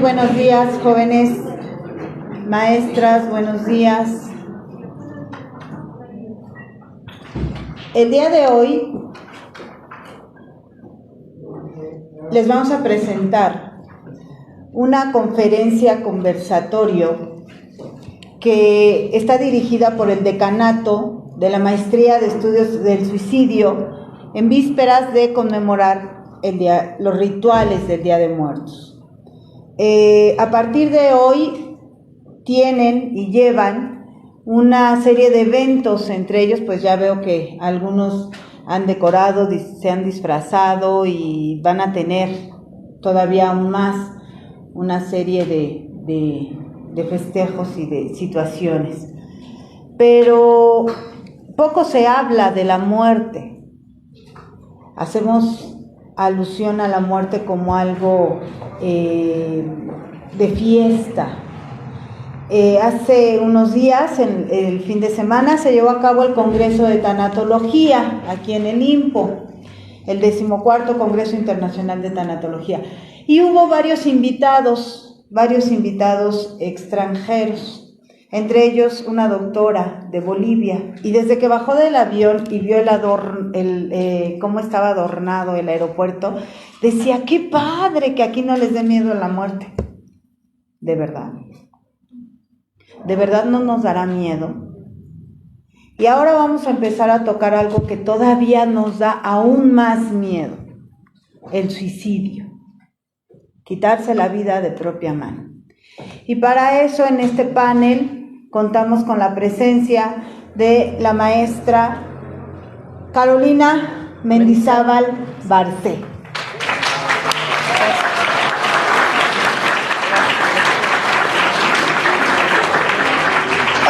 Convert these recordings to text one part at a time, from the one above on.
buenos días, jóvenes maestras, buenos días. El día de hoy les vamos a presentar una conferencia conversatorio que está dirigida por el Decanato de la Maestría de Estudios del Suicidio en vísperas de conmemorar los rituales del Día de Muertos. A partir de hoy tienen y llevan una serie de eventos, entre ellos pues ya veo que algunos han decorado, se han disfrazado y van a tener todavía aún más una serie de festejos y de situaciones. Pero poco se habla de la muerte. Hacemos alusión a la muerte como algo de fiesta. Hace unos días, el fin de semana, se llevó a cabo el Congreso de Tanatología aquí en el IMPO, el 14º Congreso Internacional de Tanatología, y hubo varios invitados extranjeros, entre ellos una doctora de Bolivia, y desde que bajó del avión y vio cómo estaba adornado el aeropuerto, decía: ¡qué padre que aquí no les dé miedo a la muerte! ¿De verdad? ¿De verdad no nos dará miedo? Y ahora vamos a empezar a tocar algo que todavía nos da aún más miedo: el suicidio. Quitarse la vida de propia mano. Y para eso, en este panel, contamos con la presencia de la maestra Carolina Mendizábal Barcé.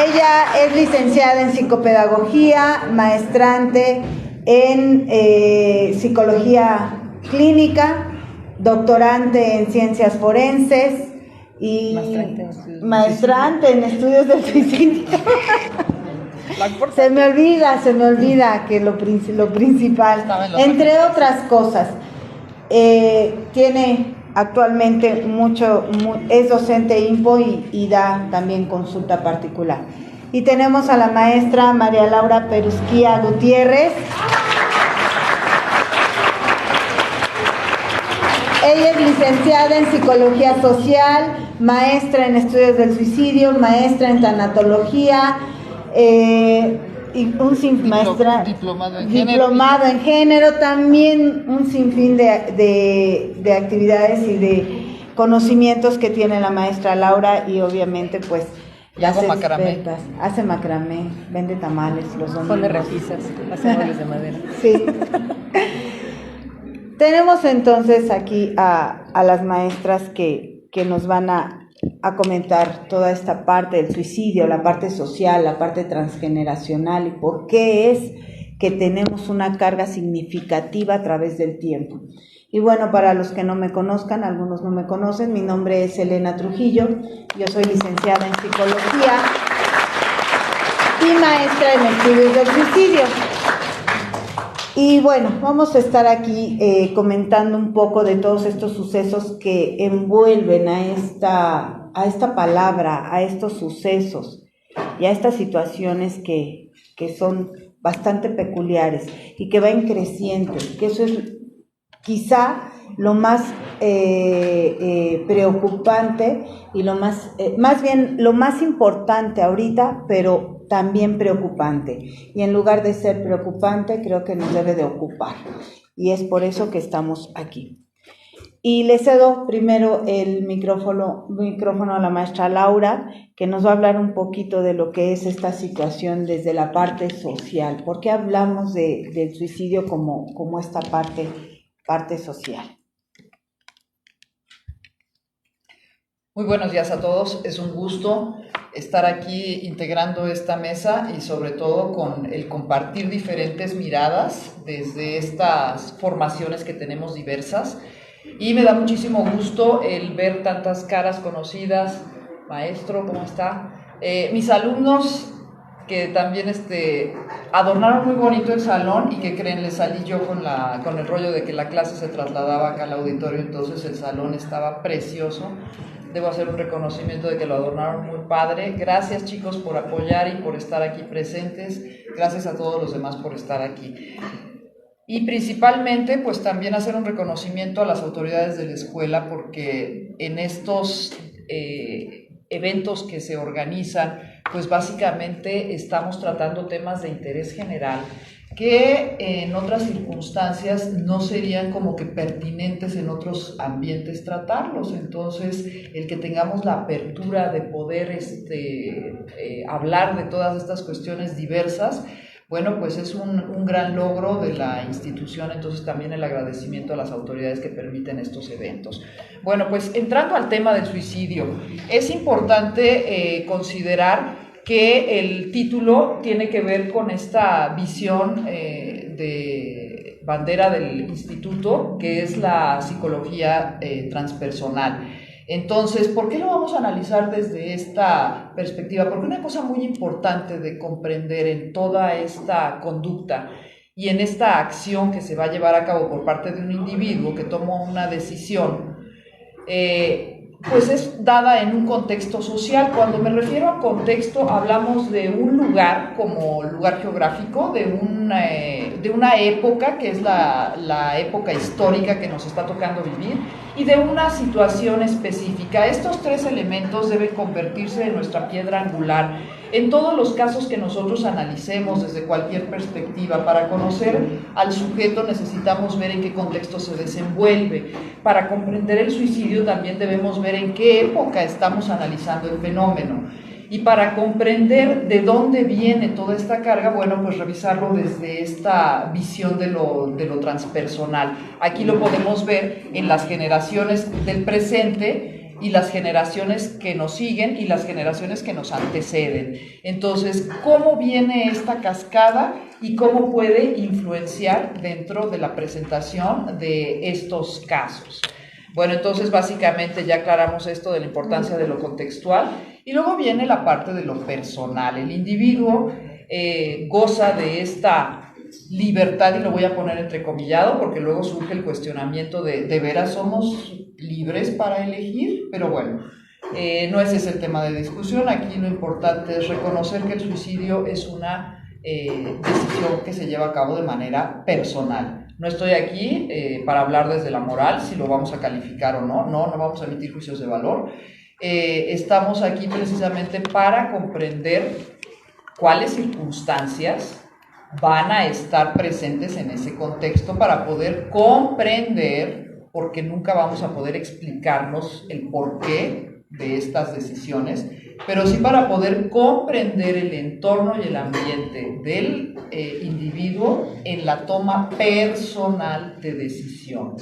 Ella es licenciada en psicopedagogía, maestrante en psicología clínica, doctorante en ciencias forenses y maestrante en estudios del suicidio. Se me olvida que lo principal, entre otras cosas, tiene actualmente es docente IMPO y da también consulta particular. Y tenemos a la maestra María Laura Perusquía Gutiérrez. Ella es licenciada en Psicología Social, maestra en Estudios del Suicidio, maestra en Tanatología, diplomado en género, también un sinfín de actividades y de conocimientos que tiene la maestra Laura, y obviamente pues hace macramé. Hace macramé, vende tamales los domingos. Pone repisas, hace muebles de madera. Sí. Tenemos entonces aquí a las maestras que nos van a comentar toda esta parte del suicidio, la parte social, la parte transgeneracional y por qué es que tenemos una carga significativa a través del tiempo. Y bueno, para los que no me conozcan, algunos no me conocen, mi nombre es Elena Trujillo, yo soy licenciada en Psicología y maestra en Estudios del Suicidio. Y bueno, vamos a estar aquí comentando un poco de todos estos sucesos que envuelven a esta palabra, a estos sucesos y a estas situaciones que son bastante peculiares y que van creciendo, que eso es quizá lo más preocupante y más bien lo más importante ahorita, pero también preocupante, y en lugar de ser preocupante creo que nos debe de ocupar, y es por eso que estamos aquí. Y le cedo primero el micrófono a la maestra Laura, que nos va a hablar un poquito de lo que es esta situación desde la parte social. ¿Por qué hablamos del suicidio como esta parte social? Muy buenos días a todos, es un gusto estar aquí integrando esta mesa y sobre todo con el compartir diferentes miradas desde estas formaciones que tenemos diversas, y me da muchísimo gusto el ver tantas caras conocidas. Maestro, ¿cómo está? Mis alumnos que también adornaron muy bonito el salón, y que creen, le salí yo con el rollo de que la clase se trasladaba acá al auditorio, entonces el salón estaba precioso. debo hacer un reconocimiento de que lo adornaron muy padre. Gracias, chicos, por apoyar y por estar aquí presentes. Gracias a todos los demás por estar aquí. Y principalmente, pues también hacer un reconocimiento a las autoridades de la escuela, porque en estos eventos que se organizan, pues básicamente estamos tratando temas de interés general que en otras circunstancias no serían como que pertinentes en otros ambientes tratarlos. Entonces, el que tengamos la apertura de poder hablar de todas estas cuestiones diversas, bueno, pues es un gran logro de la institución. Entonces también el agradecimiento a las autoridades que permiten estos eventos. Bueno, pues entrando al tema del suicidio, es importante considerar que el título tiene que ver con esta visión de bandera del instituto, que es la psicología transpersonal. Entonces, ¿por qué lo vamos a analizar desde esta perspectiva? Porque una cosa muy importante de comprender en toda esta conducta y en esta acción que se va a llevar a cabo por parte de un individuo que toma una decisión, pues es dada en un contexto social. Cuando me refiero a contexto, hablamos de un lugar como lugar geográfico, de una época que es la época histórica que nos está tocando vivir, y de una situación específica. Estos tres elementos deben convertirse en nuestra piedra angular en todos los casos que nosotros analicemos desde cualquier perspectiva. Para conocer al sujeto necesitamos ver en qué contexto se desenvuelve. Para comprender el suicidio también debemos ver en qué época estamos analizando el fenómeno. Y para comprender de dónde viene toda esta carga, bueno, pues revisarlo desde esta visión de lo transpersonal. Aquí lo podemos ver en las generaciones del presente y las generaciones que nos siguen y las generaciones que nos anteceden. Entonces, ¿cómo viene esta cascada y cómo puede influenciar dentro de la presentación de estos casos? Bueno, entonces básicamente ya aclaramos esto de la importancia de lo contextual, y luego viene la parte de lo personal. El individuo goza de esta libertad, y lo voy a poner entrecomillado porque luego surge el cuestionamiento ¿de veras somos libres para elegir? Pero bueno, no ese es el tema de discusión. Aquí lo importante es reconocer que el suicidio es una decisión que se lleva a cabo de manera personal. No estoy aquí para hablar desde la moral, si lo vamos a calificar o no, no vamos a emitir juicios de valor. Estamos aquí precisamente para comprender cuáles circunstancias van a estar presentes en ese contexto para poder comprender, porque nunca vamos a poder explicarnos el porqué de estas decisiones, pero sí para poder comprender el entorno y el ambiente del individuo en la toma personal de decisión.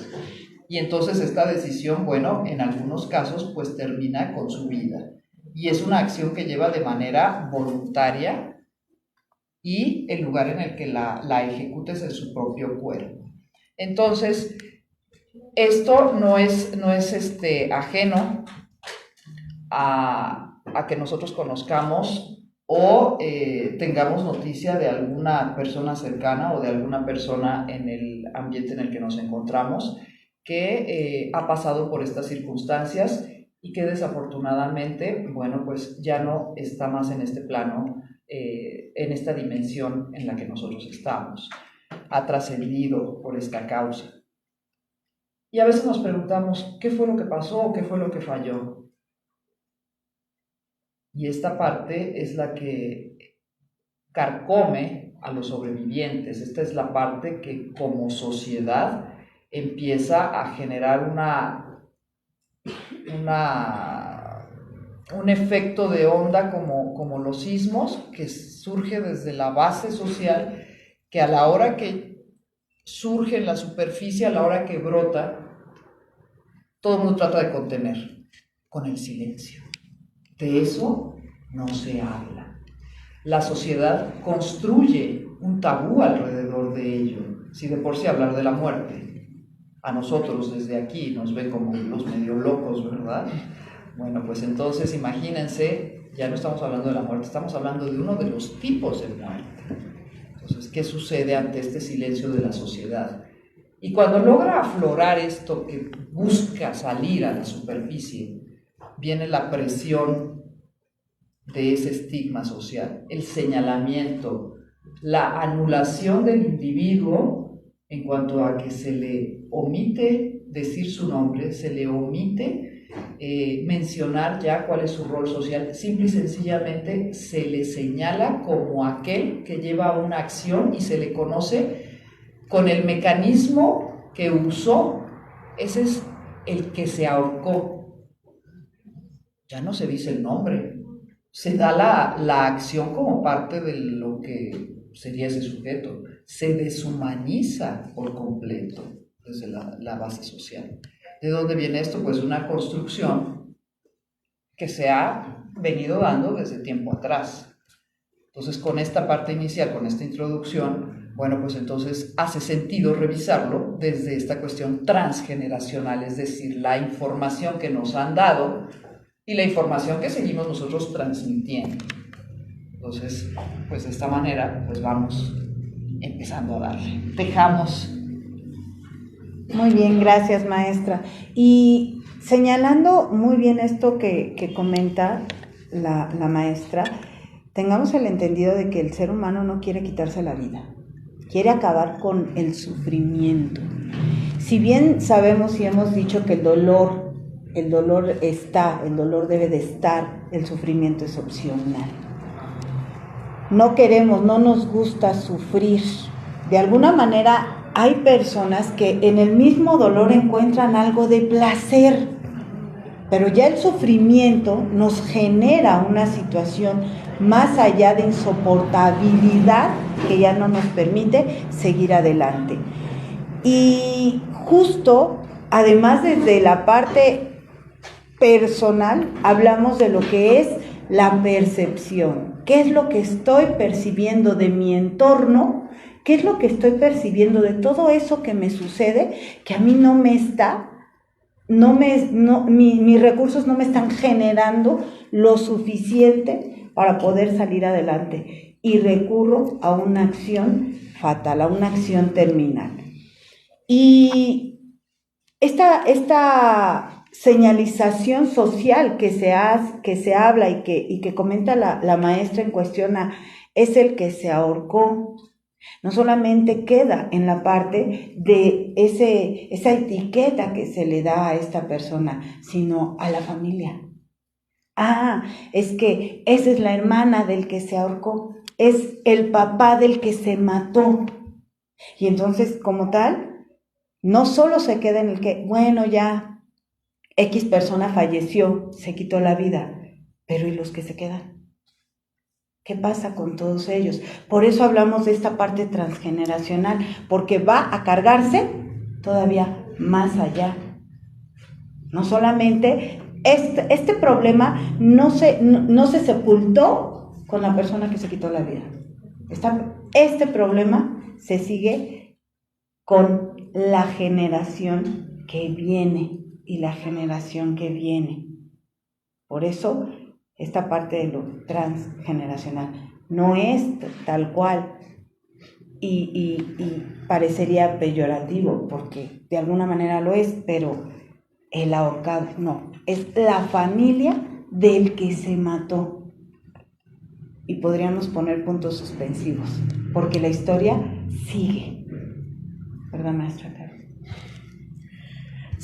Y entonces esta decisión, bueno, en algunos casos pues termina con su vida. Y es una acción que lleva de manera voluntaria, y el lugar en el que la ejecutes en su propio cuerpo. Entonces, esto no es ajeno a que nosotros conozcamos o tengamos noticia de alguna persona cercana o de alguna persona en el ambiente en el que nos encontramos que ha pasado por estas circunstancias y que desafortunadamente, bueno, pues ya no está más en este plano, en esta dimensión en la que nosotros estamos. Ha trascendido por esta causa. Y a veces nos preguntamos, ¿qué fue lo que pasó o qué fue lo que falló? Y esta parte es la que carcome a los sobrevivientes. Esta es la parte que como sociedad empieza a generar un efecto de onda como los sismos, que surge desde la base social, que a la hora que surge en la superficie, a la hora que brota, todo el mundo trata de contener con el silencio. De eso no se habla. La sociedad construye un tabú alrededor de ello. Si de por sí hablar de la muerte a nosotros desde aquí nos ven como los medio locos, ¿verdad? Bueno, pues entonces imagínense, ya no estamos hablando de la muerte, estamos hablando de uno de los tipos de muerte. Entonces, ¿qué sucede ante este silencio de la sociedad? Y cuando logra aflorar esto que busca salir a la superficie, viene la presión de ese estigma social, el señalamiento, la anulación del individuo en cuanto a que se le omite decir su nombre, se le omite mencionar ya cuál es su rol social, simple y sencillamente se le señala como aquel que lleva una acción y se le conoce con el mecanismo que usó. Ese es el que se ahorcó. Ya no se dice el nombre, se da la acción como parte de lo que sería ese sujeto, se deshumaniza por completo desde la base social. ¿De dónde viene esto? Pues una construcción que se ha venido dando desde tiempo atrás. Entonces, con esta parte inicial, con esta introducción, bueno, pues entonces hace sentido revisarlo desde esta cuestión transgeneracional, es decir, la información que nos han dado y la información que seguimos nosotros transmitiendo. Entonces, pues de esta manera, pues vamos empezando a darle. Dejamos. Muy bien, gracias, maestra. Y señalando muy bien esto que comenta la maestra, tengamos el entendido de que el ser humano no quiere quitarse la vida, quiere acabar con el sufrimiento. Si bien sabemos y hemos dicho que el dolor está, el dolor debe de estar, el sufrimiento es opcional. No queremos, no nos gusta sufrir. De alguna manera hay personas que en el mismo dolor encuentran algo de placer, pero ya el sufrimiento nos genera una situación más allá de insoportabilidad que ya no nos permite seguir adelante. Y justo, además desde la parte personal, hablamos de lo que es la percepción. ¿Qué es lo que estoy percibiendo de mi entorno? ¿Qué es lo que estoy percibiendo de todo eso que me sucede, que a mí no me está, mis recursos no me están generando lo suficiente para poder salir adelante? Y recurro a una acción fatal, a una acción terminal. Y esta señalización social que se habla y que comenta la maestra en cuestión es el que se ahorcó. No solamente queda en la parte de esa etiqueta que se le da a esta persona, sino a la familia. Es que esa es la hermana del que se ahorcó, es el papá del que se mató. Y entonces, como tal, no solo se queda en el que, bueno, ya X persona falleció, se quitó la vida, pero ¿y los que se quedan? ¿Qué pasa con todos ellos? Por eso hablamos de esta parte transgeneracional, porque va a cargarse todavía más allá. No solamente este problema no se sepultó con la persona que se quitó la vida. Este problema se sigue con la generación que viene y la generación que viene. Por eso esta parte de lo transgeneracional no es tal cual y parecería peyorativo porque de alguna manera lo es, pero el ahorcado no, es la familia del que se mató. Y podríamos poner puntos suspensivos porque la historia sigue. ¿Verdad, maestra?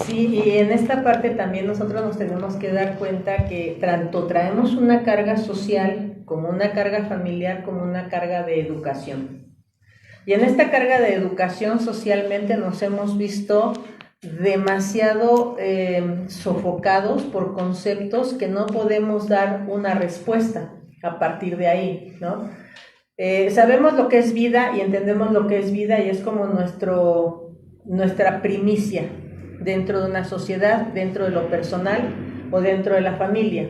Sí, y en esta parte también nosotros nos tenemos que dar cuenta que tanto traemos una carga social como una carga familiar como una carga de educación. Y en esta carga de educación socialmente nos hemos visto demasiado sofocados por conceptos que no podemos dar una respuesta a partir de ahí, ¿no? Sabemos lo que es vida y entendemos lo que es vida y es como nuestra primicia dentro de una sociedad, dentro de lo personal o dentro de la familia.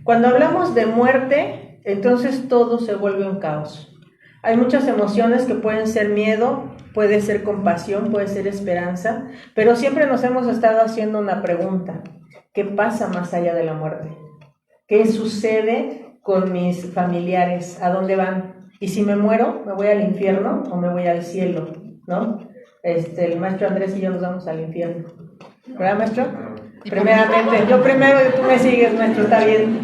Cuando hablamos de muerte, entonces todo se vuelve un caos. Hay muchas emociones que pueden ser miedo, puede ser compasión, puede ser esperanza, pero siempre nos hemos estado haciendo una pregunta: ¿qué pasa más allá de la muerte? ¿Qué sucede con mis familiares? ¿A dónde van? Y si me muero, ¿me voy al infierno o me voy al cielo? ¿No? El maestro Andrés y yo nos vamos al infierno. ¿Verdad, maestro? Primeramente, yo primero y tú me sigues, maestro, está bien.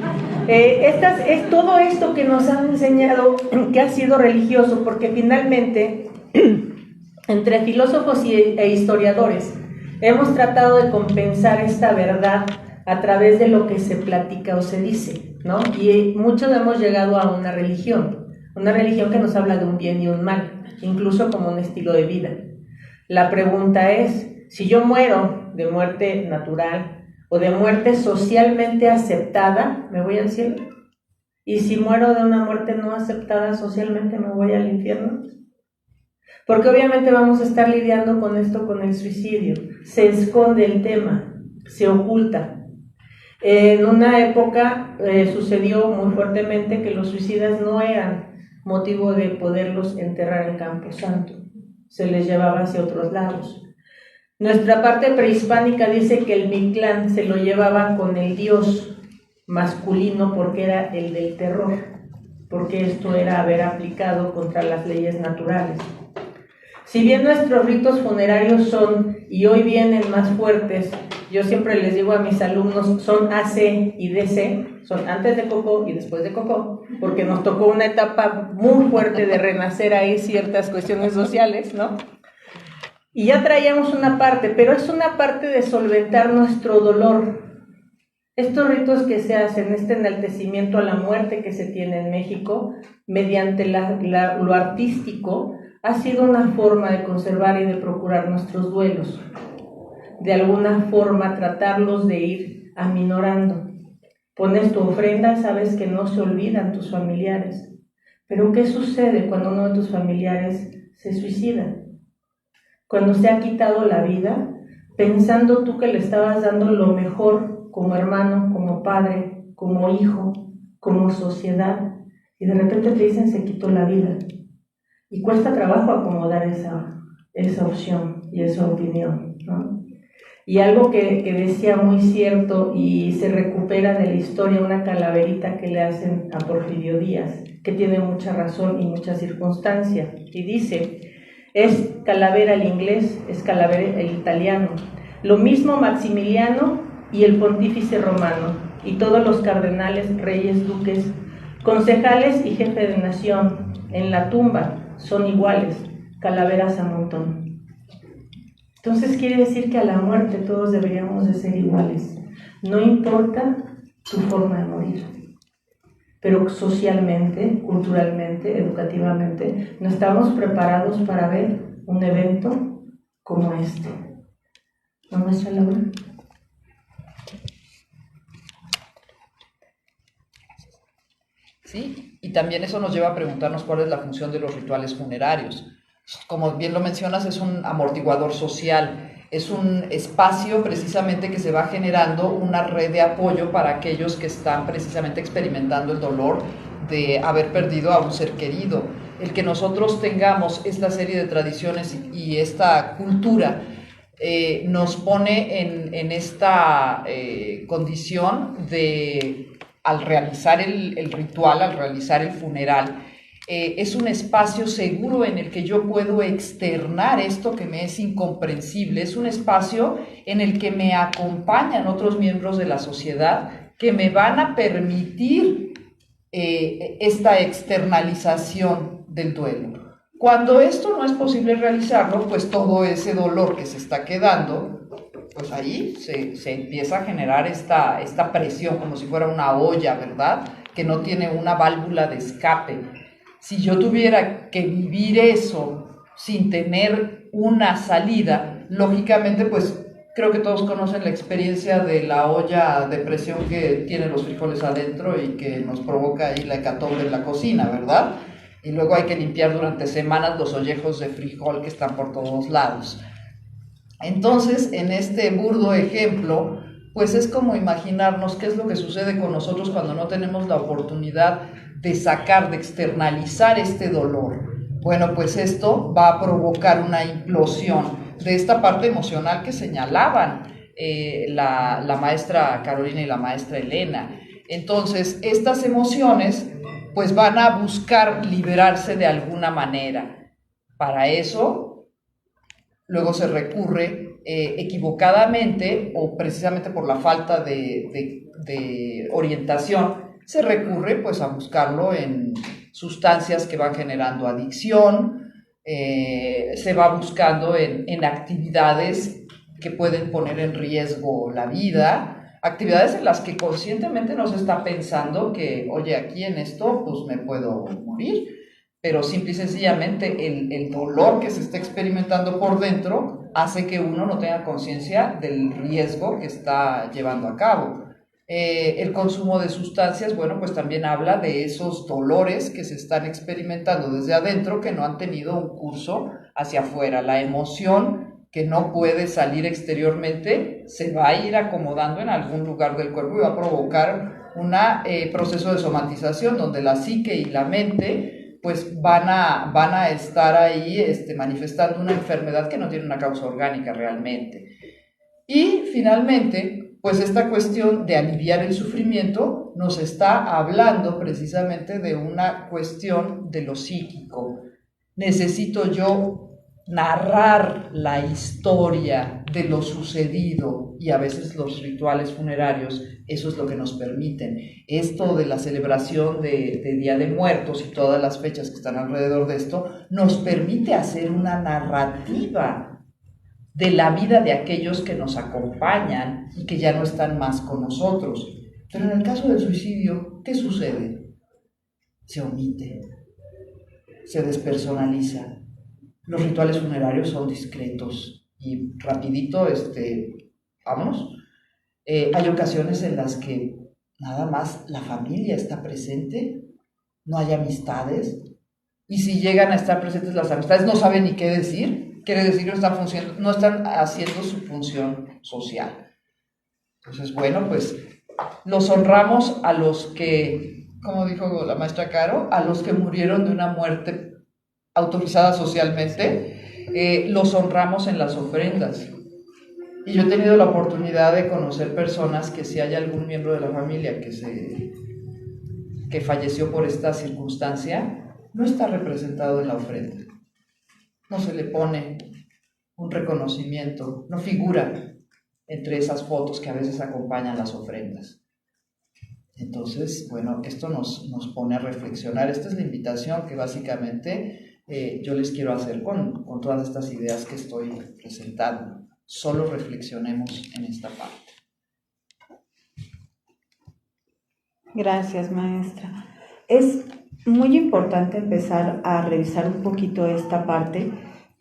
Es todo esto que nos han enseñado que ha sido religioso, porque finalmente, entre filósofos e historiadores, hemos tratado de compensar esta verdad a través de lo que se platica o se dice, ¿no? Y muchos hemos llegado a una religión que nos habla de un bien y un mal, incluso como un estilo de vida. La pregunta es, si yo muero de muerte natural o de muerte socialmente aceptada, ¿me voy al cielo? Y si muero de una muerte no aceptada socialmente, ¿me voy al infierno? Porque obviamente vamos a estar lidiando con esto, con el suicidio. Se esconde el tema, se oculta. En una época sucedió muy fuertemente que los suicidas no eran motivo de poderlos enterrar en Campo Santo. Se les llevaba hacia otros lados. Nuestra parte prehispánica dice que el Mictlán se lo llevaba con el dios masculino porque era el del terror, porque esto era haber aplicado contra las leyes naturales. Si bien nuestros ritos funerarios son, y hoy vienen más fuertes, yo siempre les digo a mis alumnos, son AC y DC, son antes de Coco y después de Coco, porque nos tocó una etapa muy fuerte de renacer ahí ciertas cuestiones sociales, ¿no? Y ya traíamos una parte, pero es una parte de solventar nuestro dolor. Estos ritos que se hacen, este enaltecimiento a la muerte que se tiene en México, mediante lo artístico, ha sido una forma de conservar y de procurar nuestros duelos. De alguna forma tratarlos de ir aminorando. Pones tu ofrenda, sabes que no se olvidan tus familiares. Pero ¿qué sucede cuando uno de tus familiares se suicida? Cuando se ha quitado la vida, pensando tú que le estabas dando lo mejor como hermano, como padre, como hijo, como sociedad, y de repente te dicen se quitó la vida. Y cuesta trabajo acomodar esa opción y esa opinión, ¿no? Y algo que decía muy cierto y se recupera de la historia, una calaverita que le hacen a Porfirio Díaz, que tiene mucha razón y mucha circunstancia, y dice, es calavera el inglés, es calavera el italiano, lo mismo Maximiliano y el pontífice romano, y todos los cardenales, reyes, duques, concejales y jefe de nación, en la tumba son iguales, calaveras a montón. Entonces quiere decir que a la muerte todos deberíamos de ser iguales, no importa tu forma de morir, pero socialmente, culturalmente, educativamente, no estamos preparados para ver un evento como este. ¿No, maestra Laura? Sí, y también eso nos lleva a preguntarnos cuál es la función de los rituales funerarios. Como bien lo mencionas, es un amortiguador social, es un espacio precisamente que se va generando una red de apoyo para aquellos que están precisamente experimentando el dolor de haber perdido a un ser querido. El que nosotros tengamos esta serie de tradiciones y esta cultura nos pone en esta condición de, al realizar el ritual, al realizar el funeral, es un espacio seguro en el que yo puedo externar esto que me es incomprensible, es un espacio en el que me acompañan otros miembros de la sociedad que me van a permitir esta externalización del duelo. Cuando esto no es posible realizarlo, pues todo ese dolor que se está quedando, pues ahí se empieza a generar esta presión, como si fuera una olla, ¿verdad? Que no tiene una válvula de escape. Si yo tuviera que vivir eso sin tener una salida, lógicamente, pues creo que todos conocen la experiencia de la olla de presión que tienen los frijoles adentro y que nos provoca ahí la hecatombe en la cocina, ¿verdad? Y luego hay que limpiar durante semanas los ollejos de frijol que están por todos lados. Entonces, en este burdo ejemplo, pues es como imaginarnos qué es lo que sucede con nosotros cuando no tenemos la oportunidad de sacar, de externalizar este dolor. Bueno, pues esto va a provocar una implosión de esta parte emocional que señalaban la maestra Carolina y la maestra Elena. Entonces, estas emociones pues van a buscar liberarse de alguna manera. Para eso, luego se recurre equivocadamente o precisamente por la falta de orientación, se recurre pues a buscarlo en sustancias que van generando adicción, se va buscando en actividades que pueden poner en riesgo la vida, actividades en las que conscientemente no se está pensando que, oye, aquí en esto pues me puedo morir, pero simple y sencillamente el dolor que se está experimentando por dentro hace que uno no tenga conciencia del riesgo que está llevando a cabo. El consumo de sustancias, bueno, pues también habla de esos dolores que se están experimentando desde adentro que no han tenido un curso hacia afuera. La emoción que no puede salir exteriormente se va a ir acomodando en algún lugar del cuerpo y va a provocar un proceso de somatización donde la psique y la mente pues van a estar ahí manifestando una enfermedad que no tiene una causa orgánica realmente. Y finalmente, pues esta cuestión de aliviar el sufrimiento nos está hablando precisamente de una cuestión de lo psíquico. Necesito yo narrar la historia de lo sucedido y a veces los rituales funerarios, eso es lo que nos permiten. Esto de la celebración de Día de Muertos y todas las fechas que están alrededor de esto, nos permite hacer una narrativa de la vida de aquellos que nos acompañan y que ya no están más con nosotros. Pero en el caso del suicidio, ¿qué sucede? Se omite, se despersonaliza. Los rituales funerarios son discretos y rapidito, vámonos. Hay ocasiones en las que nada más la familia está presente, no hay amistades, y si llegan a estar presentes las amistades no saben ni qué decir, quiere decir que no están haciendo su función social. Entonces, bueno, pues los honramos a los que, como dijo la maestra Caro, a los que murieron de una muerte autorizada socialmente, los honramos en las ofrendas. Y yo he tenido la oportunidad de conocer personas que si hay algún miembro de la familia que falleció por esta circunstancia, no está representado en la ofrenda. No se le pone un reconocimiento, no figura entre esas fotos que a veces acompañan las ofrendas. Entonces, bueno, esto nos pone a reflexionar. Esta es la invitación que básicamente yo les quiero hacer con todas estas ideas que estoy presentando. Solo reflexionemos en esta parte. Gracias, maestra. Es muy importante empezar a revisar un poquito esta parte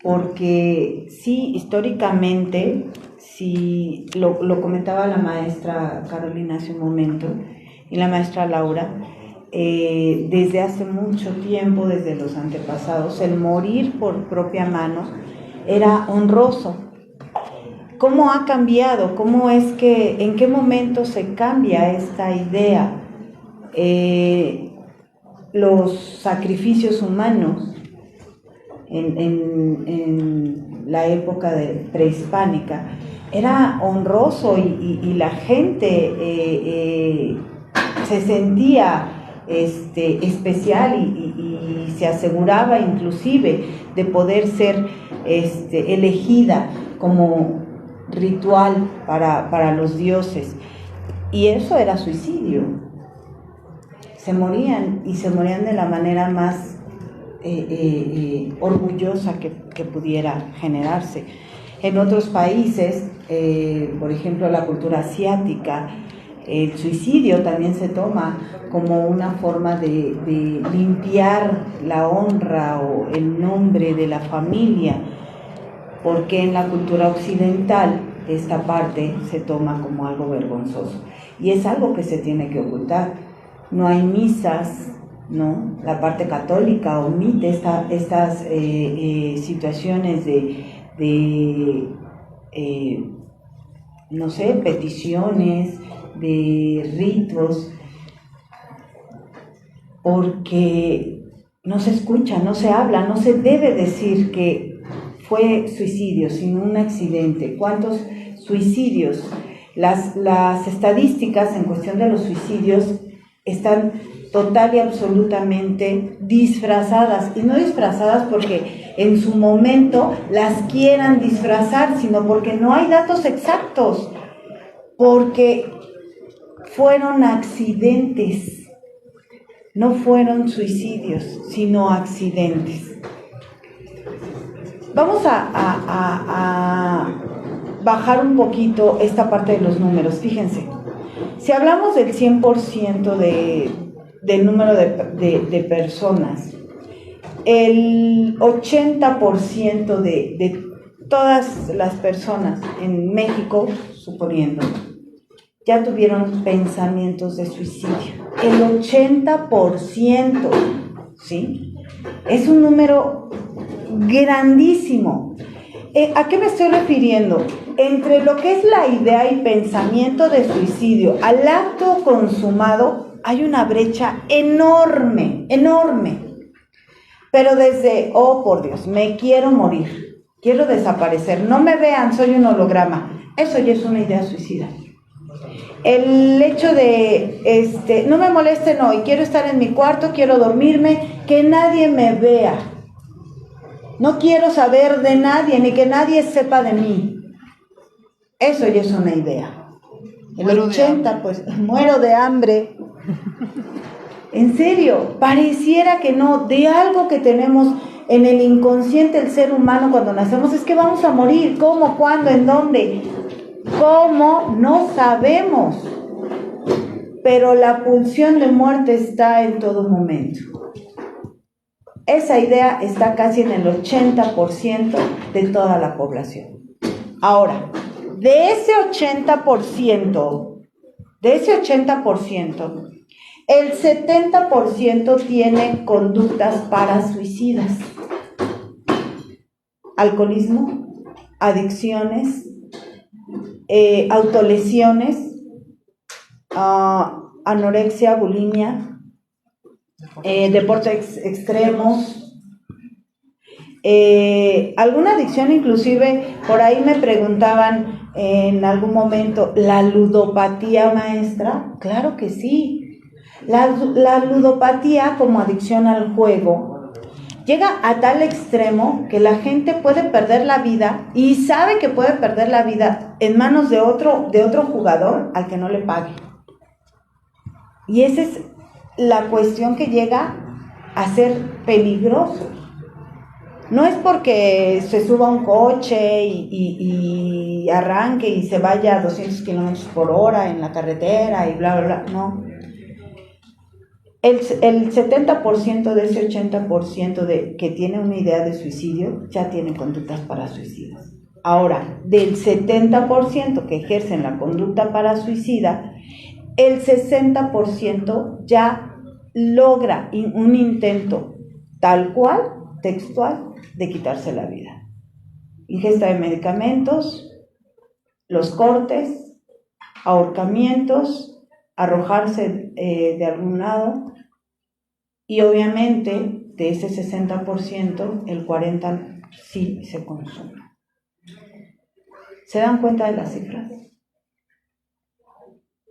porque sí, históricamente, sí, lo comentaba la maestra Carolina hace un momento y la maestra Laura, desde hace mucho tiempo, desde los antepasados, el morir por propia mano era honroso. ¿Cómo ha cambiado? ¿Cómo es que, en qué momento se cambia esta idea? Los sacrificios humanos en la época prehispánica era honroso y la gente se sentía especial y se aseguraba inclusive de poder ser elegida como ritual para los dioses, y eso era suicidio. Se morían de la manera más orgullosa que pudiera generarse. En otros países, por ejemplo la cultura asiática, el suicidio también se toma como una forma de limpiar la honra o el nombre de la familia, porque en la cultura occidental esta parte se toma como algo vergonzoso y es algo que se tiene que ocultar. No hay misas, ¿no? La parte católica omite estas situaciones de no sé, peticiones, de ritos, porque no se escucha, no se habla, no se debe decir que fue suicidio, sino un accidente. ¿Cuántos suicidios? Las estadísticas en cuestión de los suicidios están total y absolutamente disfrazadas, y no disfrazadas porque en su momento las quieran disfrazar, sino porque no hay datos exactos, porque fueron accidentes, no fueron suicidios, sino accidentes. Vamos a bajar un poquito esta parte de los números. Fíjense, si hablamos del 100% del número de personas, el 80% de todas las personas en México, suponiendo, ya tuvieron pensamientos de suicidio. El 80%, ¿sí? Es un número grandísimo. ¿A qué me estoy refiriendo? Entre lo que es la idea y pensamiento de suicidio al acto consumado hay una brecha enorme, enorme. Pero desde, oh por Dios, me quiero morir, quiero desaparecer, no me vean, soy un holograma, eso ya es una idea suicida. El hecho de, no me molesten hoy, quiero estar en mi cuarto, quiero dormirme, que nadie me vea. No quiero saber de nadie, ni que nadie sepa de mí. Eso ya es una idea. El 80, pues, muero de hambre. En serio, pareciera que no, de algo que tenemos en el inconsciente el ser humano cuando nacemos, es que vamos a morir. ¿Cómo? ¿Cuándo? ¿En dónde? ¿Cómo? No sabemos. Pero la pulsión de muerte está en todo momento. Esa idea está casi en el 80% de toda la población. Ahora, de ese 80%, el 70% tiene conductas parasuicidas. Alcoholismo, adicciones, autolesiones, anorexia, bulimia, deportes extremos, alguna adicción, inclusive por ahí me preguntaban en algún momento, ¿la ludopatía, maestra? Claro que sí. La ludopatía como adicción al juego llega a tal extremo que la gente puede perder la vida y sabe que puede perder la vida en manos de otro jugador al que no le pague. Y esa es la cuestión que llega a ser peligroso. No es porque se suba a un coche y arranque y se vaya a 200 kilómetros por hora en la carretera y bla, bla, bla, no. El 70% de ese 80% que tiene una idea de suicidio ya tiene conductas parasuicidas. Ahora, del 70% que ejercen la conducta parasuicida, el 60% ya logra un intento tal cual, textual, de quitarse la vida. Ingesta de medicamentos, los cortes, ahorcamientos, arrojarse de algún lado, y obviamente de ese 60%, el 40% sí se consume. ¿Se dan cuenta de las cifras?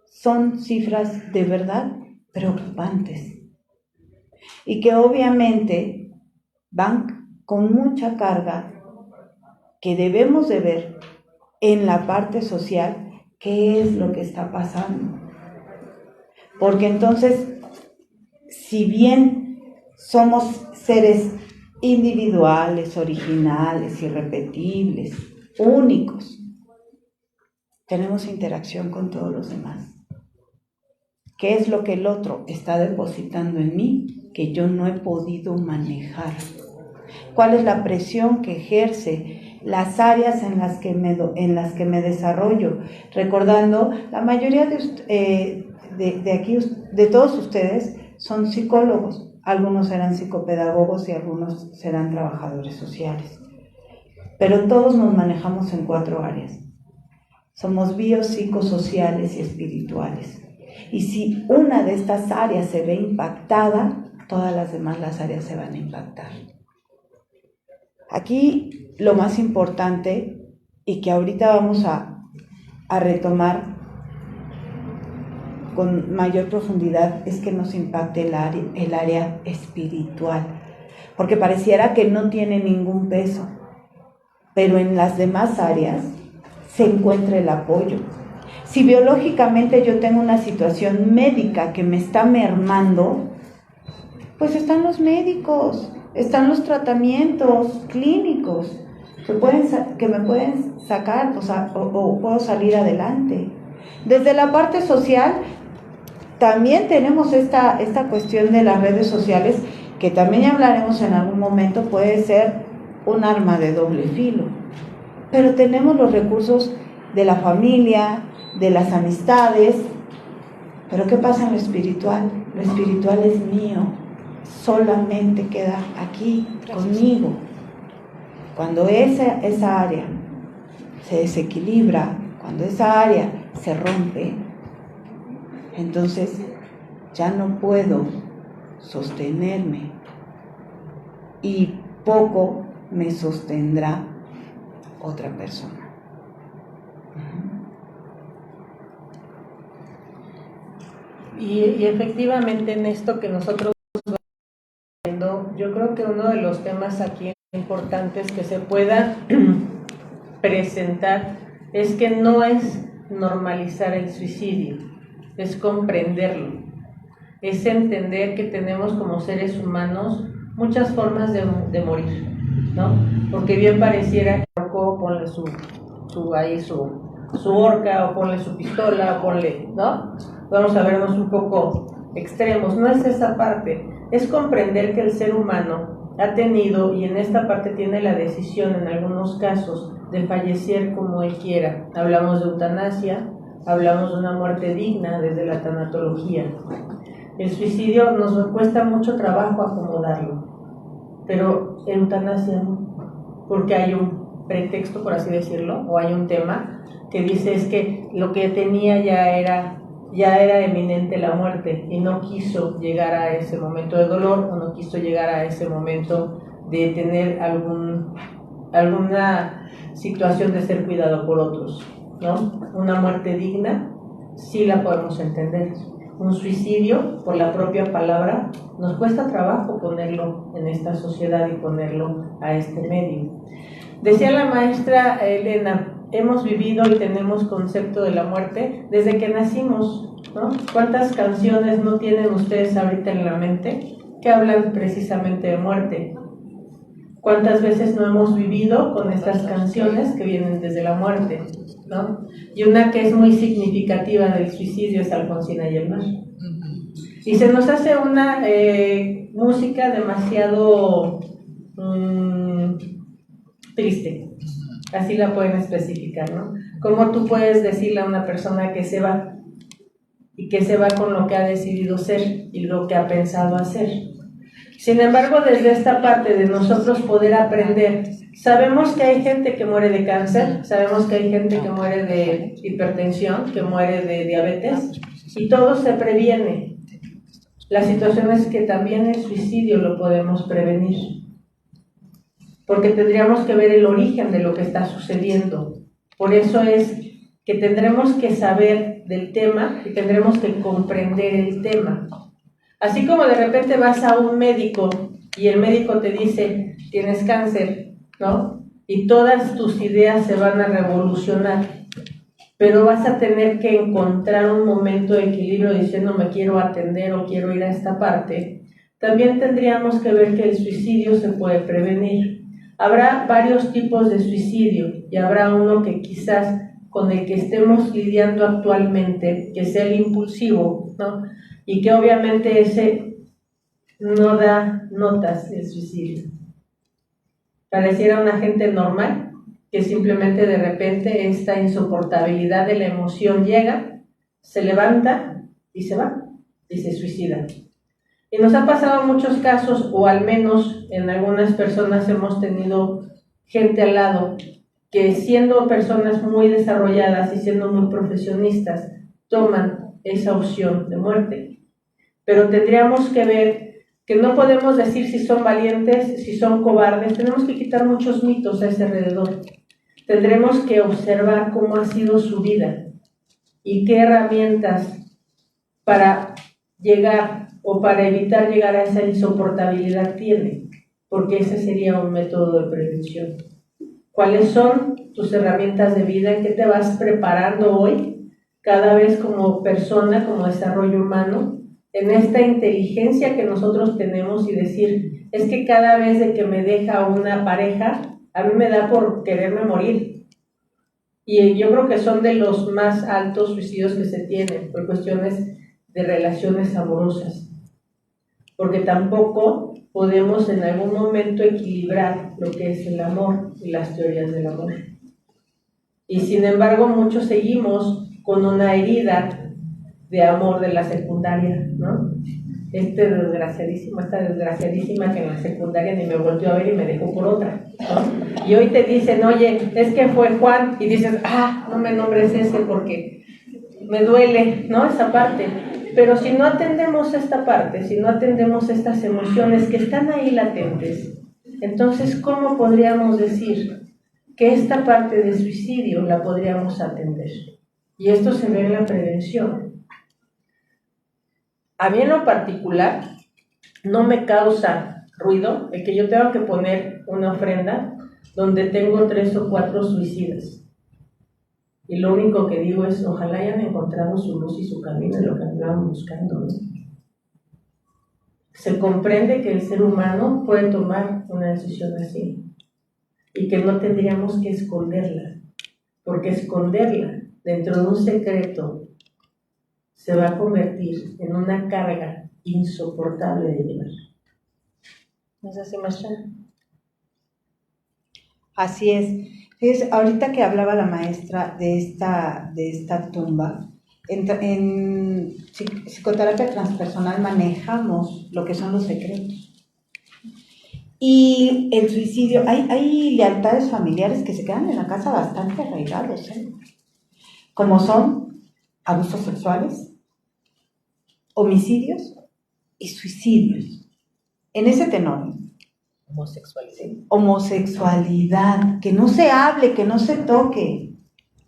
Son cifras de verdad preocupantes y que obviamente van con mucha carga que debemos de ver en la parte social qué es lo que está pasando. Porque entonces, si bien somos seres individuales, originales, irrepetibles, únicos, tenemos interacción con todos los demás. ¿Qué es lo que el otro está depositando en mí que yo no he podido manejar? ¿Cuál es la presión que ejerce? Las áreas en las que me desarrollo. Recordando, la mayoría de aquí, de todos ustedes, son psicólogos. Algunos serán psicopedagogos y algunos serán trabajadores sociales. Pero todos nos manejamos en 4 áreas. Somos biopsicosociales y espirituales. Y si una de estas áreas se ve impactada, todas las demás áreas se van a impactar. Aquí lo más importante, y que ahorita vamos a retomar, con mayor profundidad es que nos impacte el área espiritual, porque pareciera que no tiene ningún peso, pero en las demás áreas se encuentra el apoyo. Si biológicamente yo tengo una situación médica que me está mermando, pues están los médicos, están los tratamientos clínicos que me pueden sacar, o puedo salir adelante. Desde la parte social, también tenemos esta cuestión de las redes sociales, que también ya hablaremos en algún momento, puede ser un arma de doble filo. Pero tenemos los recursos de la familia, de las amistades. Pero ¿qué pasa en lo espiritual? Lo espiritual es mío, solamente queda aquí conmigo. Cuando esa área se desequilibra, cuando esa área se rompe, entonces ya no puedo sostenerme y poco me sostendrá otra persona. Y efectivamente en esto que nosotros vamos viendo, yo creo que uno de los temas aquí importantes que se pueda presentar es que no es normalizar el suicidio, es comprenderlo, es entender que tenemos como seres humanos muchas formas de morir, ¿no? Porque bien pareciera que ponle su horca, o ponle su pistola, o ponle, ¿no? Vamos a vernos un poco extremos. No es esa parte, es comprender que el ser humano ha tenido, y en esta parte tiene la decisión en algunos casos, de fallecer como él quiera. Hablamos de eutanasia, hablamos de una muerte digna desde la tanatología. El suicidio nos cuesta mucho trabajo acomodarlo, pero eutanasia no, porque hay un pretexto, por así decirlo, o hay un tema que dice es que lo que tenía ya era eminente la muerte y no quiso llegar a ese momento de dolor, o no quiso llegar a ese momento de tener alguna situación de ser cuidado por otros, ¿no? Una muerte digna sí la podemos entender. Un suicidio, por la propia palabra, nos cuesta trabajo ponerlo en esta sociedad y ponerlo a este medio. Decía la maestra Elena, hemos vivido y tenemos concepto de la muerte desde que nacimos, ¿no? ¿Cuántas canciones no tienen ustedes ahorita en la mente que hablan precisamente de muerte? ¿Cuántas veces no hemos vivido con estas canciones que vienen desde la muerte, ¿no? Y una que es muy significativa del suicidio es Alfonsina y el mar. Y se nos hace una música demasiado triste, así la pueden especificar, ¿no? ¿Cómo tú puedes decirle a una persona que se va y que se va con lo que ha decidido ser y lo que ha pensado hacer? Sin embargo, desde esta parte de nosotros poder aprender, sabemos que hay gente que muere de cáncer, sabemos que hay gente que muere de hipertensión, que muere de diabetes, y todo se previene. La situación es que también el suicidio lo podemos prevenir, porque tendríamos que ver el origen de lo que está sucediendo. Por eso es que tendremos que saber del tema y tendremos que comprender el tema. Así como de repente vas a un médico y el médico te dice, tienes cáncer, ¿no? Y todas tus ideas se van a revolucionar, pero vas a tener que encontrar un momento de equilibrio diciendo, me quiero atender o quiero ir a esta parte. También tendríamos que ver que el suicidio se puede prevenir. Habrá varios tipos de suicidio y habrá uno que quizás con el que estemos lidiando actualmente, que sea el impulsivo, ¿no? Y que obviamente ese no da notas el suicidio. Pareciera una gente normal, que simplemente de repente esta insoportabilidad de la emoción llega, se levanta y se va, y se suicida. Y nos ha pasado muchos casos, o al menos en algunas personas hemos tenido gente al lado, que siendo personas muy desarrolladas y siendo muy profesionistas, toman esa opción de muerte. Pero tendríamos que ver que no podemos decir si son valientes, si son cobardes, tenemos que quitar muchos mitos a ese alrededor. Tendremos que observar cómo ha sido su vida y qué herramientas para llegar o para evitar llegar a esa insoportabilidad tiene? Porque ese sería un método de prevención. ¿Cuáles son tus herramientas de vida? ¿En qué te vas preparando hoy, cada vez como persona, como desarrollo humano, en esta inteligencia que nosotros tenemos y decir, es que cada vez de que me deja una pareja, a mí me da por quererme morir? Y yo creo que son de los más altos suicidios que se tienen por cuestiones de relaciones amorosas, porque tampoco podemos en algún momento equilibrar lo que es el amor y las teorías del amor. Y sin embargo, muchos seguimos con una herida de amor de la secundaria, ¿no? Esta desgraciadísima que en la secundaria ni me volteó a ver y me dejó por otra, ¿no? Y hoy te dicen, oye, es que fue Juan, y dices, no me nombres ese porque me duele, ¿no? Esa parte. Pero si no atendemos esta parte, si no atendemos estas emociones que están ahí latentes, entonces, ¿cómo podríamos decir que esta parte de suicidio la podríamos atender? Y esto se ve en la prevención. A mí en lo particular no me causa ruido el que yo tenga que poner una ofrenda donde tengo 3 o 4 suicidas. Y lo único que digo es, ojalá hayan encontrado su luz y su camino en lo que andaban buscando, ¿no? Se comprende que el ser humano puede tomar una decisión así y que no tendríamos que esconderla, porque esconderla dentro de un secreto se va a convertir en una carga insoportable de llevar. ¿No es así, maestra? Así es. Fíjese, ahorita que hablaba la maestra de esta tumba, en psicoterapia transpersonal manejamos lo que son los secretos. Y el suicidio, hay lealtades familiares que se quedan en la casa bastante arraigados, como son abusos sexuales, homicidios y suicidios. En ese tenor. Homosexualidad, que no se hable, que no se toque,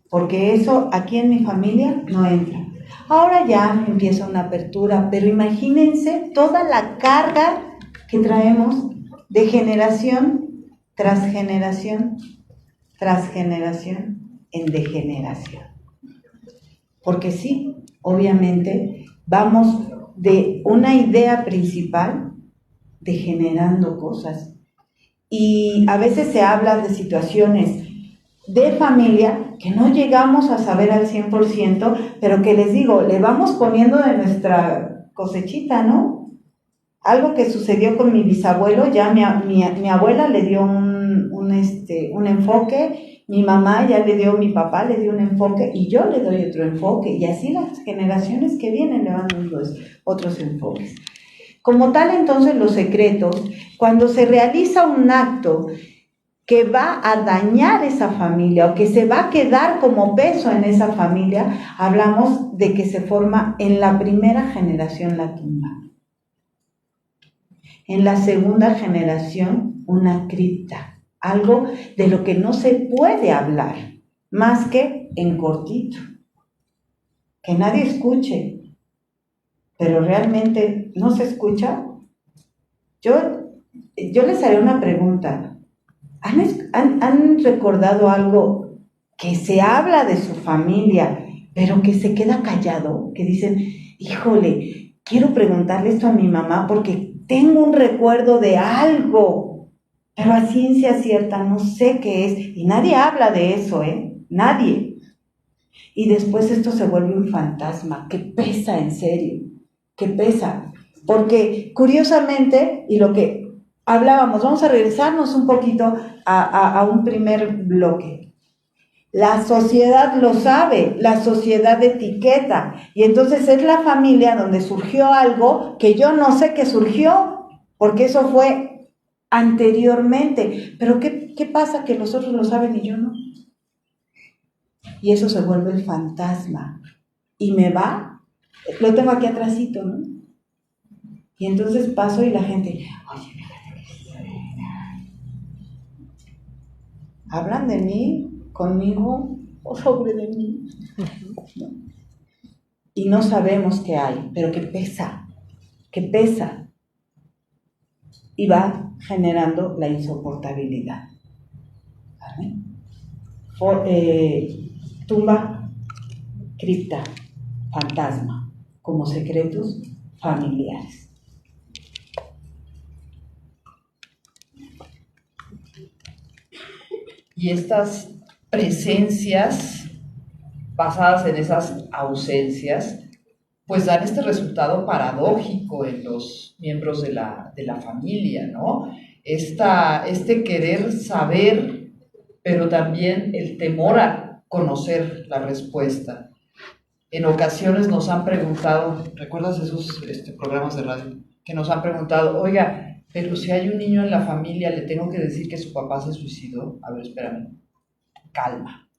porque eso aquí en mi familia no entra. Ahora ya empieza una apertura, pero imagínense toda la carga que traemos de generación tras generación, tras generación en degeneración. Porque sí, obviamente, vamos de una idea principal degenerando cosas. Y a veces se habla de situaciones de familia que no llegamos a saber al 100%, pero que les digo, le vamos poniendo de nuestra cosechita, ¿no? Algo que sucedió con mi bisabuelo, ya mi abuela le dio un enfoque, mi mamá ya le dio, mi papá le dio un enfoque y yo le doy otro enfoque, y así las generaciones que vienen le van dando otros enfoques. Como tal, entonces, los secretos, cuando se realiza un acto que va a dañar esa familia o que se va a quedar como peso en esa familia, hablamos de que se forma en la primera generación la tumba. En la segunda generación, una cripta, algo de lo que no se puede hablar, más que en cortito, que nadie escuche, pero realmente no se escucha. Yo les haré una pregunta. ¿Han recordado algo que se habla de su familia, pero que se queda callado? Que dicen, híjole, quiero preguntarle esto a mi mamá porque tengo un recuerdo de algo, pero a ciencia cierta no sé qué es. Y nadie habla de eso, Nadie. Y después esto se vuelve un fantasma que pesa en serio, que pesa. Porque curiosamente, y lo que hablábamos, vamos a regresarnos un poquito a un primer bloque. La sociedad lo sabe, la sociedad etiqueta, y entonces es la familia donde surgió algo que yo no sé que surgió, porque eso fue anteriormente. Pero ¿qué pasa? Que los otros lo saben y yo no. Y eso se vuelve el fantasma. Y me va, lo tengo aquí atrásito, ¿no? Y entonces paso y la gente, oye, fíjate que hablan de mí, conmigo o sobre de mí. ¿No? y no sabemos qué hay, pero que pesa y va generando la insoportabilidad. ¿Vale? Tumba, cripta, fantasma, como secretos familiares. Y estas presencias basadas en esas ausencias, pues dan este resultado paradójico en los miembros de la familia, ¿no? Este querer saber, pero también el temor a conocer la respuesta. En ocasiones nos han preguntado, ¿recuerdas esos programas de radio? Que nos han preguntado, oiga, pero si hay un niño en la familia, ¿le tengo que decir que su papá se suicidó? A ver, espérame, calma.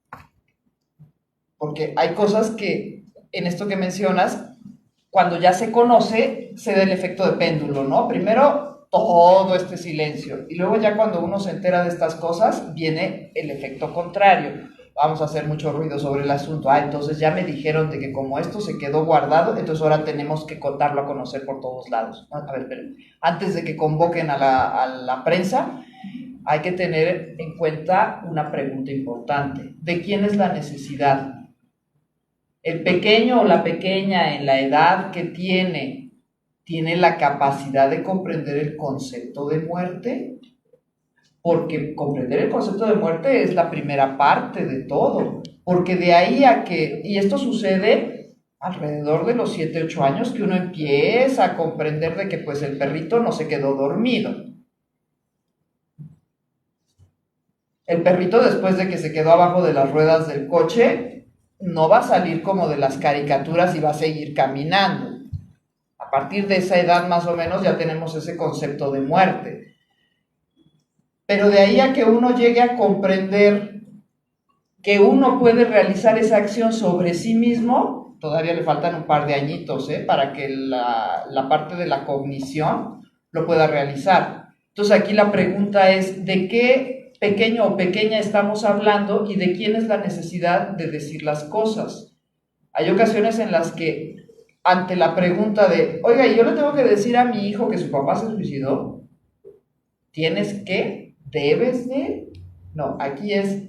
Porque hay cosas que, en esto que mencionas, cuando ya se conoce, se da el efecto de péndulo, ¿no? Primero, todo este silencio. Y luego ya cuando uno se entera de estas cosas, viene el efecto contrario. Vamos a hacer mucho ruido sobre el asunto. Entonces ya me dijeron de que como esto se quedó guardado, entonces ahora tenemos que contarlo a conocer por todos lados. A ver, pero antes de que convoquen a la prensa, hay que tener en cuenta una pregunta importante. ¿De quién es la necesidad? El pequeño o la pequeña en la edad que tiene la capacidad de comprender el concepto de muerte, porque comprender el concepto de muerte es la primera parte de todo, porque de ahí a que, y esto sucede alrededor de los 7, 8 años, que uno empieza a comprender de que pues el perrito no se quedó dormido. El perrito, después de que se quedó abajo de las ruedas del coche, no va a salir como de las caricaturas y va a seguir caminando. A partir de esa edad más o menos ya tenemos ese concepto de muerte. Pero de ahí a que uno llegue a comprender que uno puede realizar esa acción sobre sí mismo, todavía le faltan un par de añitos, para que la parte de la cognición lo pueda realizar. Entonces aquí la pregunta es, ¿de qué pequeño o pequeña estamos hablando y de quién es la necesidad de decir las cosas? Hay ocasiones en las que ante la pregunta de, oiga, ¿y yo le tengo que decir a mi hijo que su papá se suicidó? ¿Tienes que? ¿Debes de? No, aquí es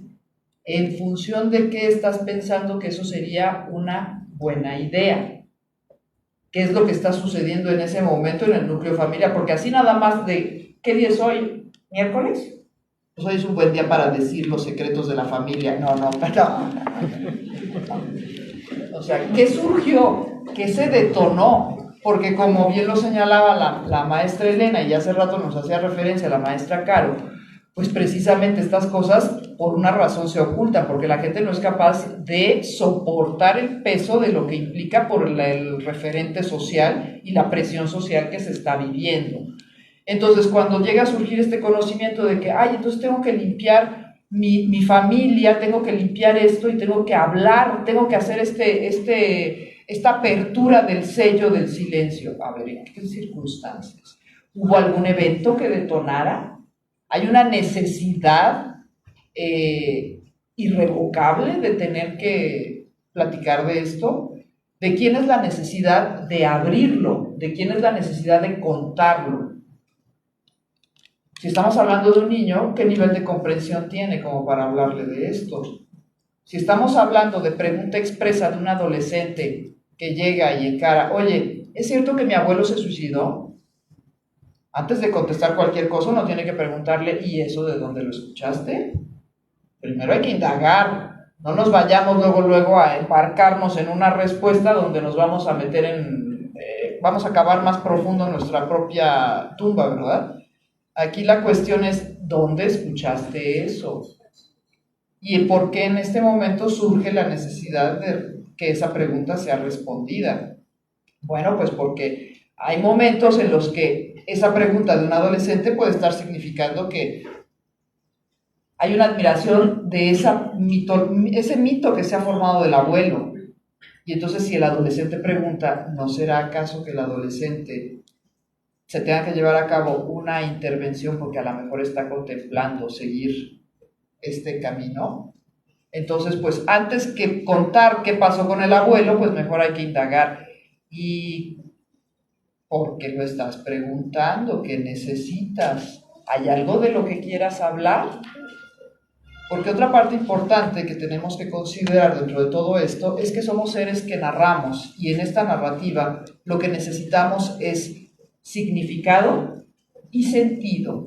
en función de qué estás pensando que eso sería una buena idea. ¿Qué es lo que está sucediendo en ese momento en el núcleo familiar? Porque así nada más de, ¿qué día es hoy? ¿Miércoles? Pues hoy es un buen día para decir los secretos de la familia. No. O sea, ¿qué surgió? ¿Qué se detonó? Porque como bien lo señalaba la maestra Elena, y hace rato nos hacía referencia a la maestra Caro, pues precisamente estas cosas por una razón se ocultan, porque la gente no es capaz de soportar el peso de lo que implica por el referente social y la presión social que se está viviendo. Entonces, cuando llega a surgir este conocimiento de que, entonces tengo que limpiar mi familia, tengo que limpiar esto y tengo que hablar, tengo que hacer esta apertura del sello del silencio. A ver, ¿en qué circunstancias? ¿Hubo algún evento que detonara? ¿Hay una necesidad irrevocable de tener que platicar de esto? ¿De quién es la necesidad de abrirlo? ¿De quién es la necesidad de contarlo? Si estamos hablando de un niño, ¿qué nivel de comprensión tiene como para hablarle de esto? Si estamos hablando de pregunta expresa de un adolescente que llega y encara, oye, ¿es cierto que mi abuelo se suicidó? Antes de contestar cualquier cosa, uno tiene que preguntarle, ¿y eso de dónde lo escuchaste? Primero hay que indagar. No nos vayamos luego a embarcarnos en una respuesta donde nos vamos a meter vamos a cavar más profundo en nuestra propia tumba, ¿verdad? Aquí la cuestión es, ¿dónde escuchaste eso? ¿Y por qué en este momento surge la necesidad de que esa pregunta sea respondida? Bueno, pues porque hay momentos en los que esa pregunta de un adolescente puede estar significando que hay una admiración de ese mito que se ha formado del abuelo. Y entonces si el adolescente pregunta, ¿no será acaso que el adolescente se tenga que llevar a cabo una intervención porque a lo mejor está contemplando seguir este camino? Entonces, pues antes que contar qué pasó con el abuelo, pues mejor hay que indagar. ¿Y por qué lo estás preguntando? ¿Qué necesitas? ¿Hay algo de lo que quieras hablar? Porque otra parte importante que tenemos que considerar dentro de todo esto es que somos seres que narramos, y en esta narrativa lo que necesitamos es significado y sentido.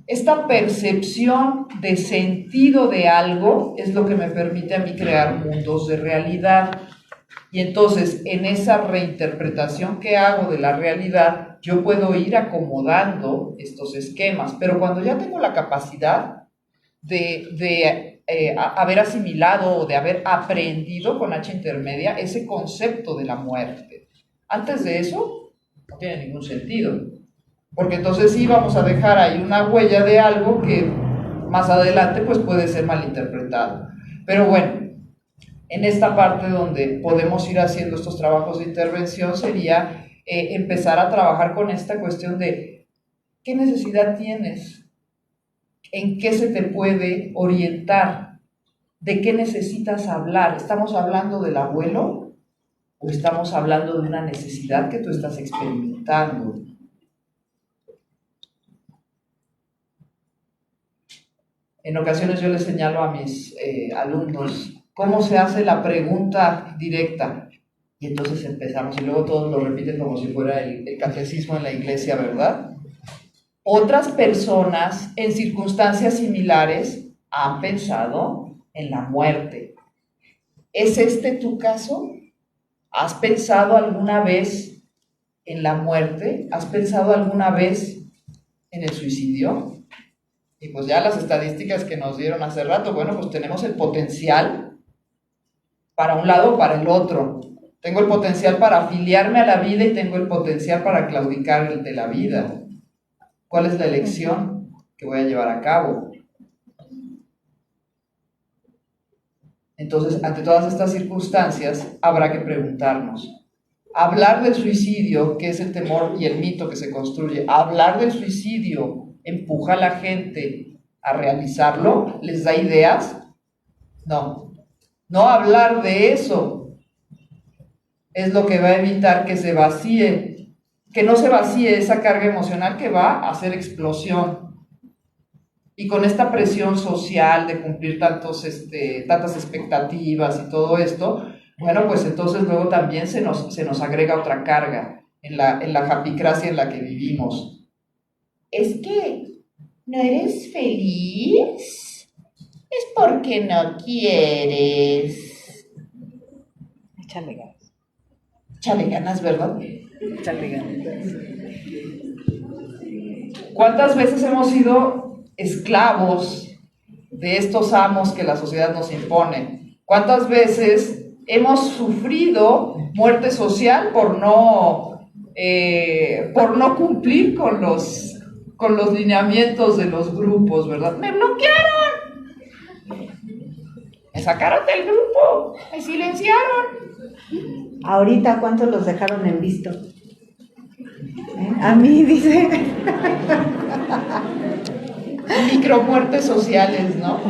Esta percepción de sentido de algo es lo que me permite a mí crear mundos de realidad. Y entonces, en esa reinterpretación que hago de la realidad, yo puedo ir acomodando estos esquemas. Pero cuando ya tengo la capacidad de haber asimilado o de haber aprendido con H intermedia ese concepto de la muerte, antes de eso, no tiene ningún sentido. Porque entonces sí vamos a dejar ahí una huella de algo que más adelante pues puede ser malinterpretado. Pero bueno, en esta parte donde podemos ir haciendo estos trabajos de intervención sería empezar a trabajar con esta cuestión de ¿qué necesidad tienes? ¿En qué se te puede orientar? ¿De qué necesitas hablar? ¿Estamos hablando del abuelo o estamos hablando de una necesidad que tú estás experimentando? En ocasiones yo les señalo a mis alumnos cómo se hace la pregunta directa. Y entonces empezamos, y luego todos lo repiten como si fuera el catecismo en la iglesia, ¿verdad? Otras personas en circunstancias similares han pensado en la muerte. ¿Es este tu caso? ¿Has pensado alguna vez en la muerte? ¿Has pensado alguna vez en el suicidio? Y pues ya las estadísticas que nos dieron hace rato, bueno, pues tenemos el potencial para un lado o para el otro. Tengo el potencial para afiliarme a la vida y tengo el potencial para claudicar de la vida. ¿Cuál es la elección que voy a llevar a cabo? Entonces, ante todas estas circunstancias, habrá que preguntarnos. Hablar del suicidio, que es el temor y el mito que se construye, hablar del suicidio empuja a la gente a realizarlo, les da ideas. No, no hablar de eso es lo que va a evitar que se vacíe, que no se vacíe esa carga emocional que va a hacer explosión. Y con esta presión social de cumplir tantas expectativas y todo esto, bueno, pues entonces luego también se nos agrega otra carga en la japicracia en la que vivimos. Es que no eres feliz, es porque no quieres. Échale ganas. Échale ganas, ¿verdad? Échale ganas. ¿Cuántas veces hemos sido esclavos de estos amos que la sociedad nos impone? ¿Cuántas veces hemos sufrido muerte social por no cumplir con los lineamientos de los grupos, ¿verdad? ¡Me bloquearon! ¡Me sacaron del grupo! ¡Me silenciaron! Ahorita, ¿cuántos los dejaron en visto? A mí, dice. Micromuertes sociales, ¿no?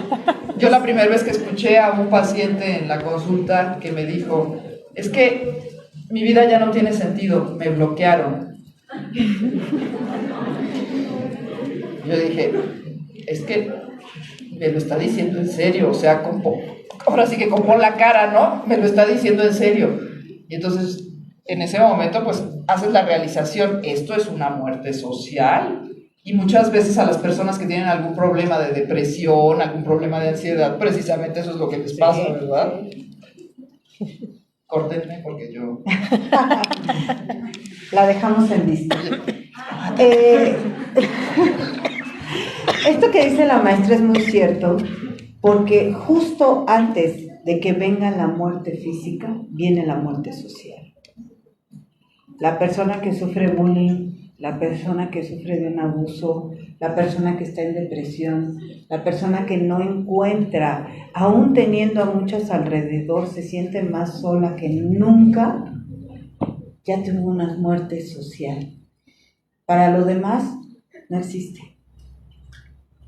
Yo la primera vez que escuché a un paciente en la consulta que me dijo, es que mi vida ya no tiene sentido, me bloquearon. Yo dije, es que me lo está diciendo en serio, o sea, ahora sí que con la cara, ¿no? Me lo está diciendo en serio. Y entonces, en ese momento, pues, haces la realización, esto es una muerte social. Y muchas veces a las personas que tienen algún problema de depresión, algún problema de ansiedad, precisamente eso es lo que les pasa, ¿verdad? Córtenme porque yo... La dejamos en vista. Esto que dice la maestra es muy cierto, porque justo antes de que venga la muerte física, viene la muerte social. La persona que sufre bullying, la persona que sufre de un abuso, la persona que está en depresión, la persona que no encuentra, aún teniendo a muchos alrededor, se siente más sola que nunca, ya tuvo una muerte social. Para lo demás, no existe.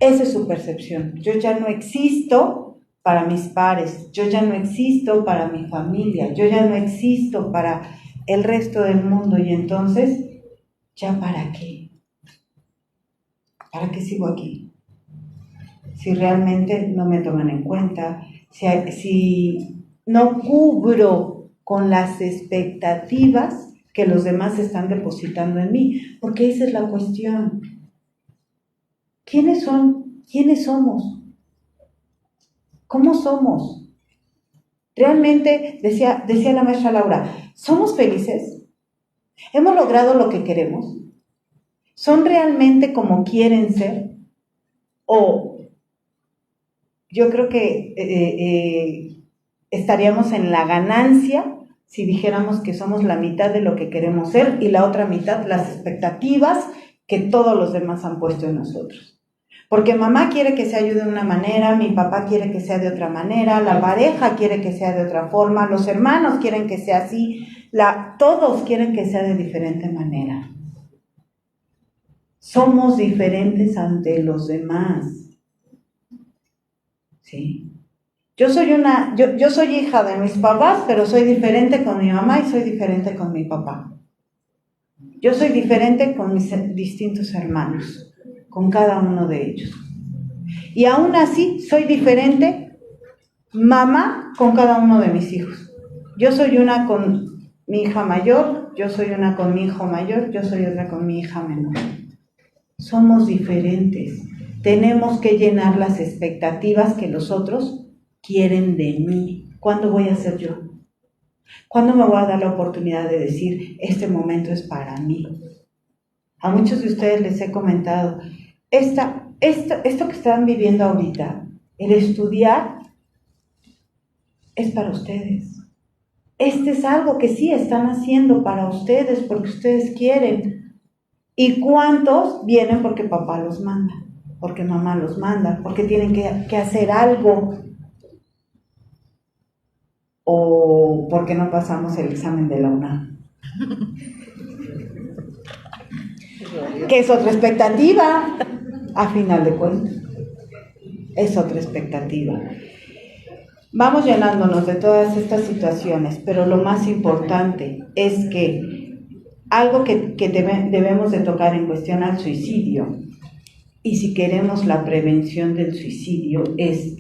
Esa es su percepción. Yo ya no existo para mis pares, yo ya no existo para mi familia, yo ya no existo para el resto del mundo, y entonces, ¿ya para qué? ¿Para qué sigo aquí? Si realmente no me toman en cuenta, si no cubro con las expectativas que los demás están depositando en mí, porque esa es la cuestión. ¿Quiénes son? ¿Quiénes somos? ¿Cómo somos? Realmente, decía la maestra Laura, ¿somos felices? ¿Hemos logrado lo que queremos? ¿Son realmente como quieren ser? O yo creo que estaríamos en la ganancia si dijéramos que somos la mitad de lo que queremos ser y la otra mitad las expectativas que todos los demás han puesto en nosotros. Porque mamá quiere que sea yo de una manera, mi papá quiere que sea de otra manera, la pareja quiere que sea de otra forma, los hermanos quieren que sea así, todos quieren que sea de diferente manera. Somos diferentes ante los demás. ¿Sí? Yo soy hija de mis papás, pero soy diferente con mi mamá y soy diferente con mi papá. Yo soy diferente con mis distintos hermanos, con cada uno de ellos. Y aún así soy diferente mamá con cada uno de mis hijos. Yo soy una con mi hija mayor, yo soy una con mi hijo mayor, yo soy otra con mi hija menor. Somos diferentes. Tenemos que llenar las expectativas que los otros quieren de mí. ¿Cuándo voy a ser yo? ¿Cuándo me voy a dar la oportunidad de decir, este momento es para mí? A muchos de ustedes les he comentado, esto que están viviendo ahorita, el estudiar, es para ustedes. Este es algo que sí están haciendo para ustedes, porque ustedes quieren. ¿Y cuántos vienen porque papá los manda? Porque mamá los manda, porque tienen que hacer algo, o porque no pasamos el examen de la UNAM. Que es otra expectativa, a final de cuentas. Es otra expectativa. Vamos llenándonos de todas estas situaciones, pero lo más importante es que algo que debemos de tocar en cuestión al suicidio, y si queremos la prevención del suicidio, es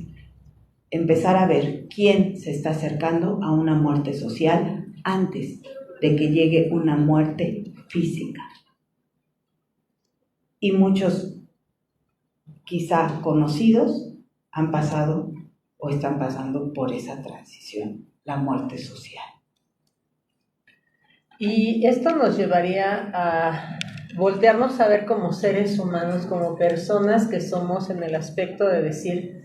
empezar a ver quién se está acercando a una muerte social antes de que llegue una muerte física. Y muchos, quizá conocidos, han pasado o están pasando por esa transición, la muerte social. Y esto nos llevaría a voltearnos a ver como seres humanos, como personas que somos, en el aspecto de decir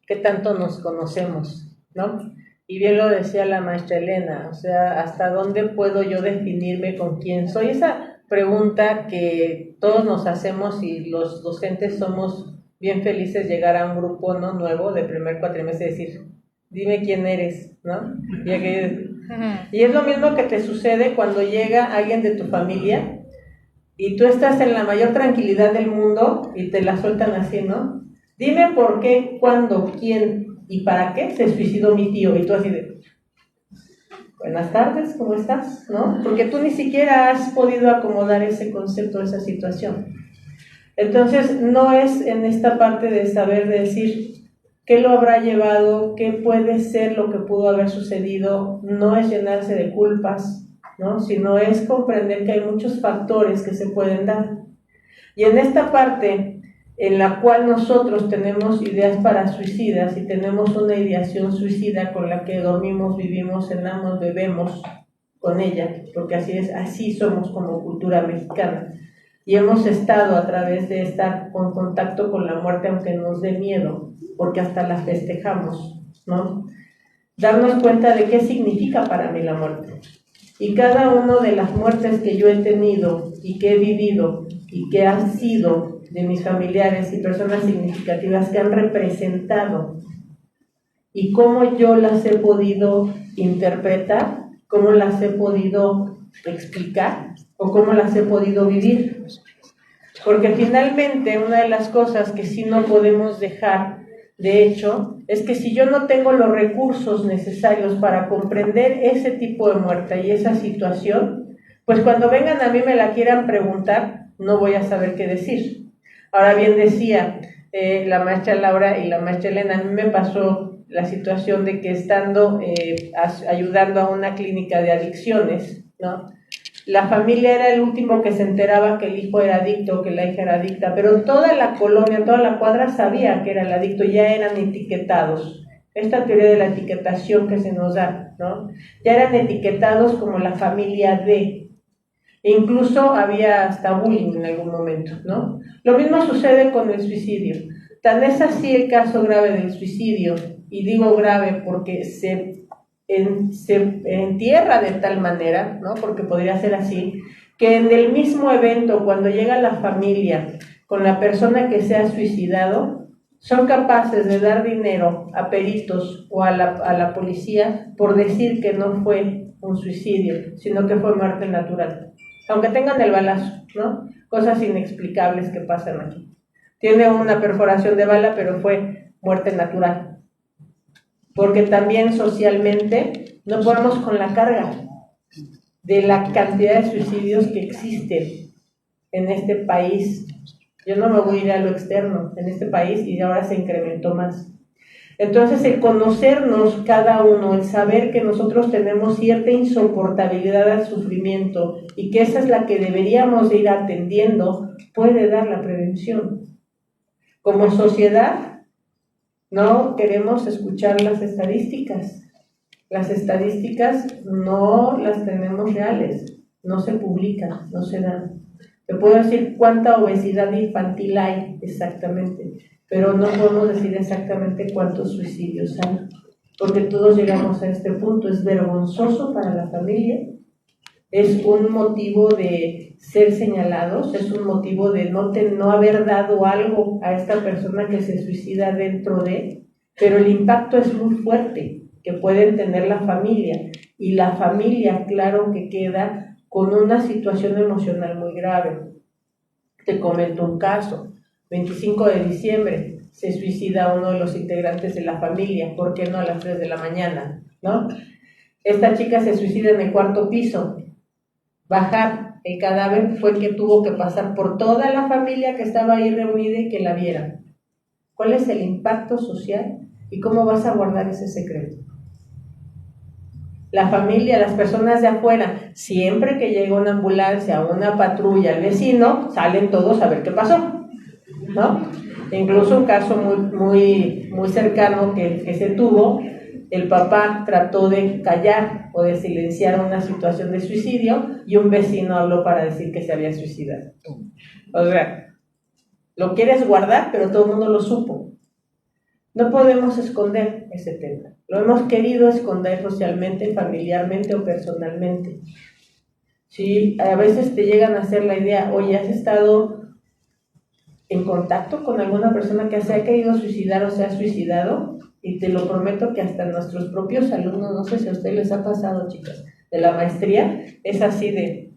qué tanto nos conocemos, ¿no? Y bien lo decía la maestra Elena, o sea, ¿hasta dónde puedo yo definirme con quién soy? Esa pregunta que todos nos hacemos, y los docentes somos bien felices llegar a un grupo, ¿no?, nuevo de primer cuatrimestre y decir, dime quién eres, ¿no? Y es lo mismo que te sucede cuando llega alguien de tu familia y tú estás en la mayor tranquilidad del mundo y te la sueltan así, ¿no? Dime por qué, cuándo, quién y para qué se suicidó mi tío. Y tú así de, buenas tardes, ¿cómo estás? ¿No? Porque tú ni siquiera has podido acomodar ese concepto, esa situación. Entonces, no es en esta parte de saber decir qué lo habrá llevado, qué puede ser lo que pudo haber sucedido, no es llenarse de culpas, ¿no?, sino es comprender que hay muchos factores que se pueden dar. Y en esta parte en la cual nosotros tenemos ideas para suicidas y tenemos una ideación suicida con la que dormimos, vivimos, cenamos, bebemos con ella, porque así somos como cultura mexicana. Y hemos estado a través de estar en contacto con la muerte, aunque nos dé miedo, porque hasta la festejamos, ¿no? Darnos cuenta de qué significa para mí la muerte. Y cada una de las muertes que yo he tenido y que he vivido y que han sido de mis familiares y personas significativas que han representado, y cómo yo las he podido interpretar, cómo las he podido explicar o cómo las he podido vivir. Porque finalmente una de las cosas que sí no podemos dejar, de hecho, es que si yo no tengo los recursos necesarios para comprender ese tipo de muerte y esa situación, pues cuando vengan a mí me la quieran preguntar, no voy a saber qué decir. Ahora bien decía la maestra Laura y la maestra Elena, a mí me pasó la situación de que estando ayudando a una clínica de adicciones, ¿no? La familia era el último que se enteraba que el hijo era adicto, que la hija era adicta, pero toda la colonia, toda la cuadra sabía que era el adicto, ya eran etiquetados. Esta teoría de la etiquetación que se nos da, ¿no? Ya eran etiquetados como la familia de. Incluso había hasta bullying en algún momento, ¿no? Lo mismo sucede con el suicidio. Tan es así el caso grave del suicidio, y digo grave porque se entierra de tal manera, ¿no? Porque podría ser así, que en el mismo evento, cuando llega la familia con la persona que se ha suicidado, son capaces de dar dinero a peritos o a la policía por decir que no fue un suicidio, sino que fue muerte natural, aunque tengan el balazo, ¿no? Cosas inexplicables que pasan aquí. Tiene una perforación de bala, pero fue muerte natural. Porque también socialmente no podemos con la carga de la cantidad de suicidios que existen en este país. Yo no me voy a ir a lo externo, en este país, y ahora se incrementó más. Entonces, el conocernos cada uno, el saber que nosotros tenemos cierta insoportabilidad al sufrimiento y que esa es la que deberíamos ir atendiendo, puede dar la prevención. Como sociedad, no queremos escuchar las estadísticas. Las estadísticas no las tenemos reales, no se publican, no se dan. Te puedo decir cuánta obesidad infantil hay exactamente, pero no podemos decir exactamente cuántos suicidios hay, porque todos llegamos a este punto. Es vergonzoso para la familia, es un motivo de ser señalados, es un motivo de no haber dado algo a esta persona que se suicida dentro de, pero el impacto es muy fuerte que pueden tener la familia, y la familia, claro que queda con una situación emocional muy grave. Te comento un caso. 25 de diciembre se suicida uno de los integrantes de la familia. ¿Por qué no a las 3 de la mañana? ¿No? Esta chica se suicida en el 4º piso. Bajar el cadáver fue que tuvo que pasar por toda la familia que estaba ahí reunida y que la viera. ¿Cuál es el impacto social y cómo vas a guardar ese secreto? La familia, las personas de afuera, siempre que llega una ambulancia, una patrulla, el vecino, salen todos a ver qué pasó, ¿no? Incluso un caso muy cercano que se tuvo, el papá trató de callar o de silenciar una situación de suicidio y un vecino habló para decir que se había suicidado. O sea, lo quieres guardar, pero todo el mundo lo supo. No podemos esconder ese tema. Lo hemos querido esconder socialmente, familiarmente o personalmente. Sí, a veces te llegan a hacer la idea, oye, ¿has estado en contacto con alguna persona que se ha querido suicidar o se ha suicidado? Y te lo prometo que hasta nuestros propios alumnos, no sé si a ustedes les ha pasado, chicas, de la maestría, es así de,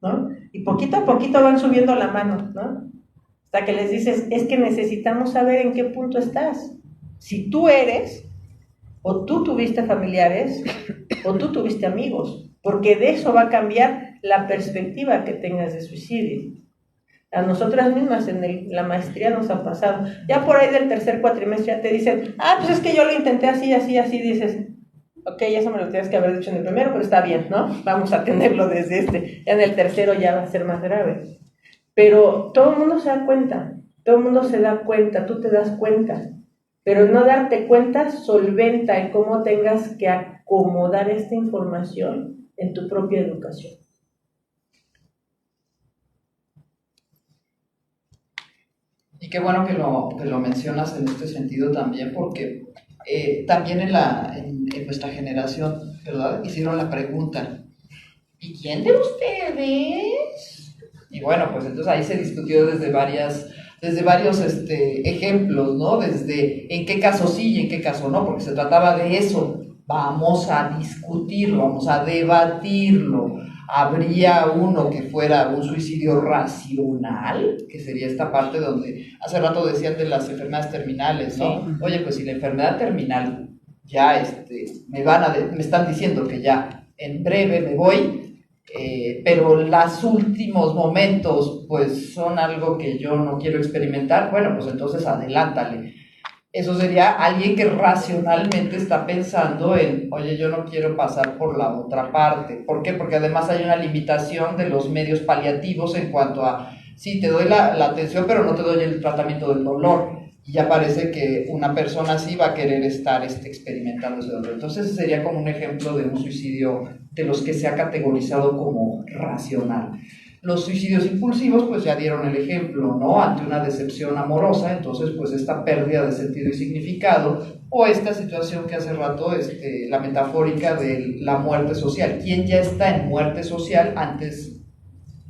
¿no? Y poquito a poquito van subiendo la mano, ¿no? Hasta que les dices, es que necesitamos saber en qué punto estás. Si tú eres, o tú tuviste familiares, o tú tuviste amigos, porque de eso va a cambiar la perspectiva que tengas de suicidio. A nosotras mismas en la maestría nos ha pasado. Ya por ahí del 3er cuatrimestre ya te dicen, pues es que yo lo intenté así, dices, ok, eso me lo tienes que haber dicho en el primero, pero está bien, ¿no? Vamos a tenerlo desde este. Ya en el tercero ya va a ser más grave. Pero todo el mundo se da cuenta, todo el mundo se da cuenta, tú te das cuenta. Pero no darte cuenta solventa el cómo tengas que acomodar esta información en tu propia educación. Y qué bueno que lo mencionas en este sentido también, porque también en nuestra generación, ¿verdad? Hicieron la pregunta, ¿y quién de ustedes? Y bueno, pues entonces ahí se discutió desde varios ejemplos, ¿no? Desde en qué caso sí y en qué caso no, porque se trataba de eso. Vamos a discutirlo, vamos a debatirlo. habría uno que fuera un suicidio racional, que sería esta parte donde hace rato decían de las enfermedades terminales, ¿no? Sí. Oye, pues si la enfermedad terminal ya me están diciendo que ya en breve me voy, pero los últimos momentos pues son algo que yo no quiero experimentar, bueno, pues entonces adelántale. Eso sería alguien que racionalmente está pensando en, oye, yo no quiero pasar por la otra parte. ¿Por qué? Porque además hay una limitación de los medios paliativos en cuanto a, sí, te doy la atención, pero no te doy el tratamiento del dolor. Y ya parece que una persona así va a querer estar experimentando ese dolor. Entonces ese sería como un ejemplo de un suicidio de los que se ha categorizado como racional. Los suicidios impulsivos, pues ya dieron el ejemplo, ¿no? Ante una decepción amorosa, entonces pues esta pérdida de sentido y significado, o esta situación que hace rato, la metafórica de la muerte social. ¿Quién ya está en muerte social antes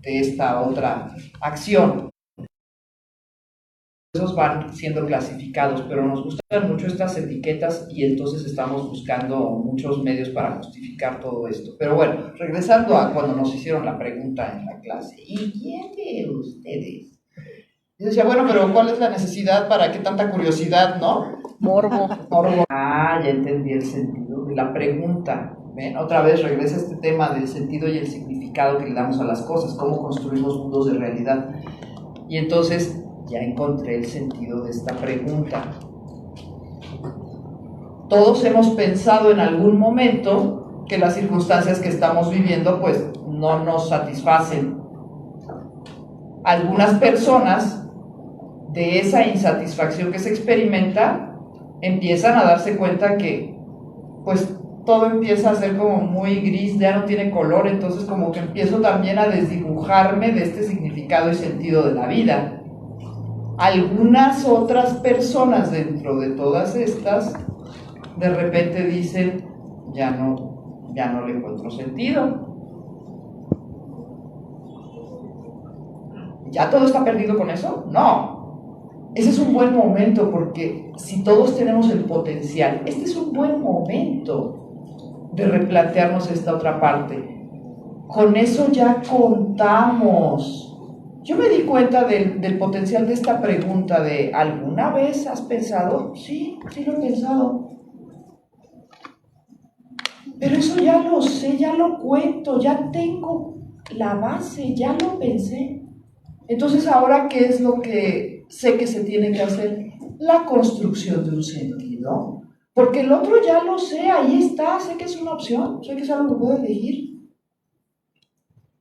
de esta otra acción? Esos van siendo clasificados, pero nos gustan mucho estas etiquetas y entonces estamos buscando muchos medios para justificar todo esto. Pero bueno, regresando a cuando nos hicieron la pregunta en la clase, ¿y quién de ustedes? Yo decía, bueno, pero ¿cuál es la necesidad? ¿Para qué tanta curiosidad, no? Morbo. Ah, ya entendí el sentido de la pregunta. ¿Ven? Otra vez regresa este tema del sentido y el significado que le damos a las cosas, cómo construimos mundos de realidad. Y entonces ya encontré el sentido de esta pregunta. Todos hemos pensado en algún momento que las circunstancias que estamos viviendo pues no nos satisfacen. Algunas personas de esa insatisfacción que se experimenta empiezan a darse cuenta que pues todo empieza a ser como muy gris, ya no tiene color, entonces como que empiezo también a desdibujarme de este significado y sentido de la vida. Algunas otras personas dentro de todas estas de repente dicen ya no le encuentro sentido. ¿Ya todo está perdido con eso? No. Ese es un buen momento porque si todos tenemos el potencial, este es un buen momento de replantearnos esta otra parte. Con eso ya contamos. Yo me di cuenta del potencial de esta pregunta de ¿alguna vez has pensado? Sí lo he pensado. Pero eso ya lo sé, ya lo cuento, ya tengo la base, ya lo pensé. Entonces, ¿ahora qué es lo que sé que se tiene que hacer? La construcción de un sentido. Porque el otro ya lo sé, ahí está, sé que es una opción, sé que es algo que puedo elegir.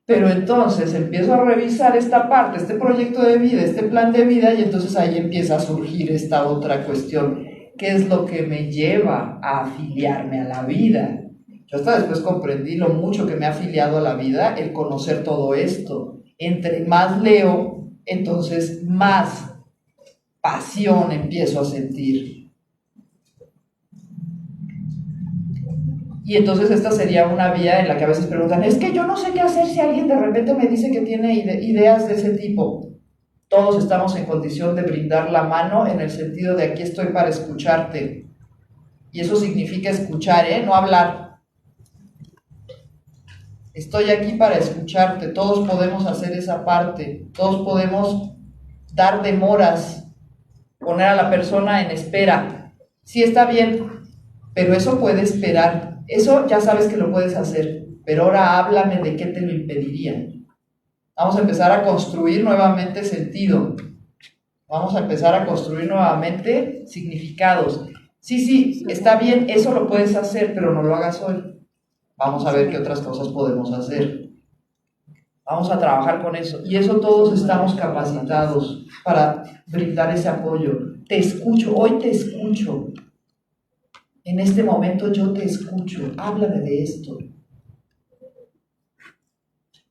Pero entonces empiezo a revisar esta parte, este proyecto de vida, este plan de vida, y entonces ahí empieza a surgir esta otra cuestión. ¿Qué es lo que me lleva a afiliarme a la vida? Yo hasta después comprendí lo mucho que me ha afiliado a la vida el conocer todo esto. Entre más leo, entonces más pasión empiezo a sentir. Y entonces esta sería una vía en la que a veces preguntan, es que yo no sé qué hacer si alguien de repente me dice que tiene ideas de ese tipo. Todos estamos en condición de brindar la mano en el sentido de aquí estoy para escucharte. Y eso significa escuchar, no hablar. Estoy aquí para escucharte. Todos podemos hacer esa parte. Todos podemos dar demoras, poner a la persona en espera. Sí, está bien, pero eso puede esperar. Eso ya sabes que lo puedes hacer, pero ahora háblame de qué te lo impediría. Vamos a empezar a construir nuevamente sentido. Vamos a empezar a construir nuevamente significados. Sí, está bien, eso lo puedes hacer, pero no lo hagas hoy. Vamos a ver qué otras cosas podemos hacer. Vamos a trabajar con eso. Y eso todos estamos capacitados para brindar ese apoyo. Te escucho, hoy te escucho. En este momento yo te escucho, háblame de esto.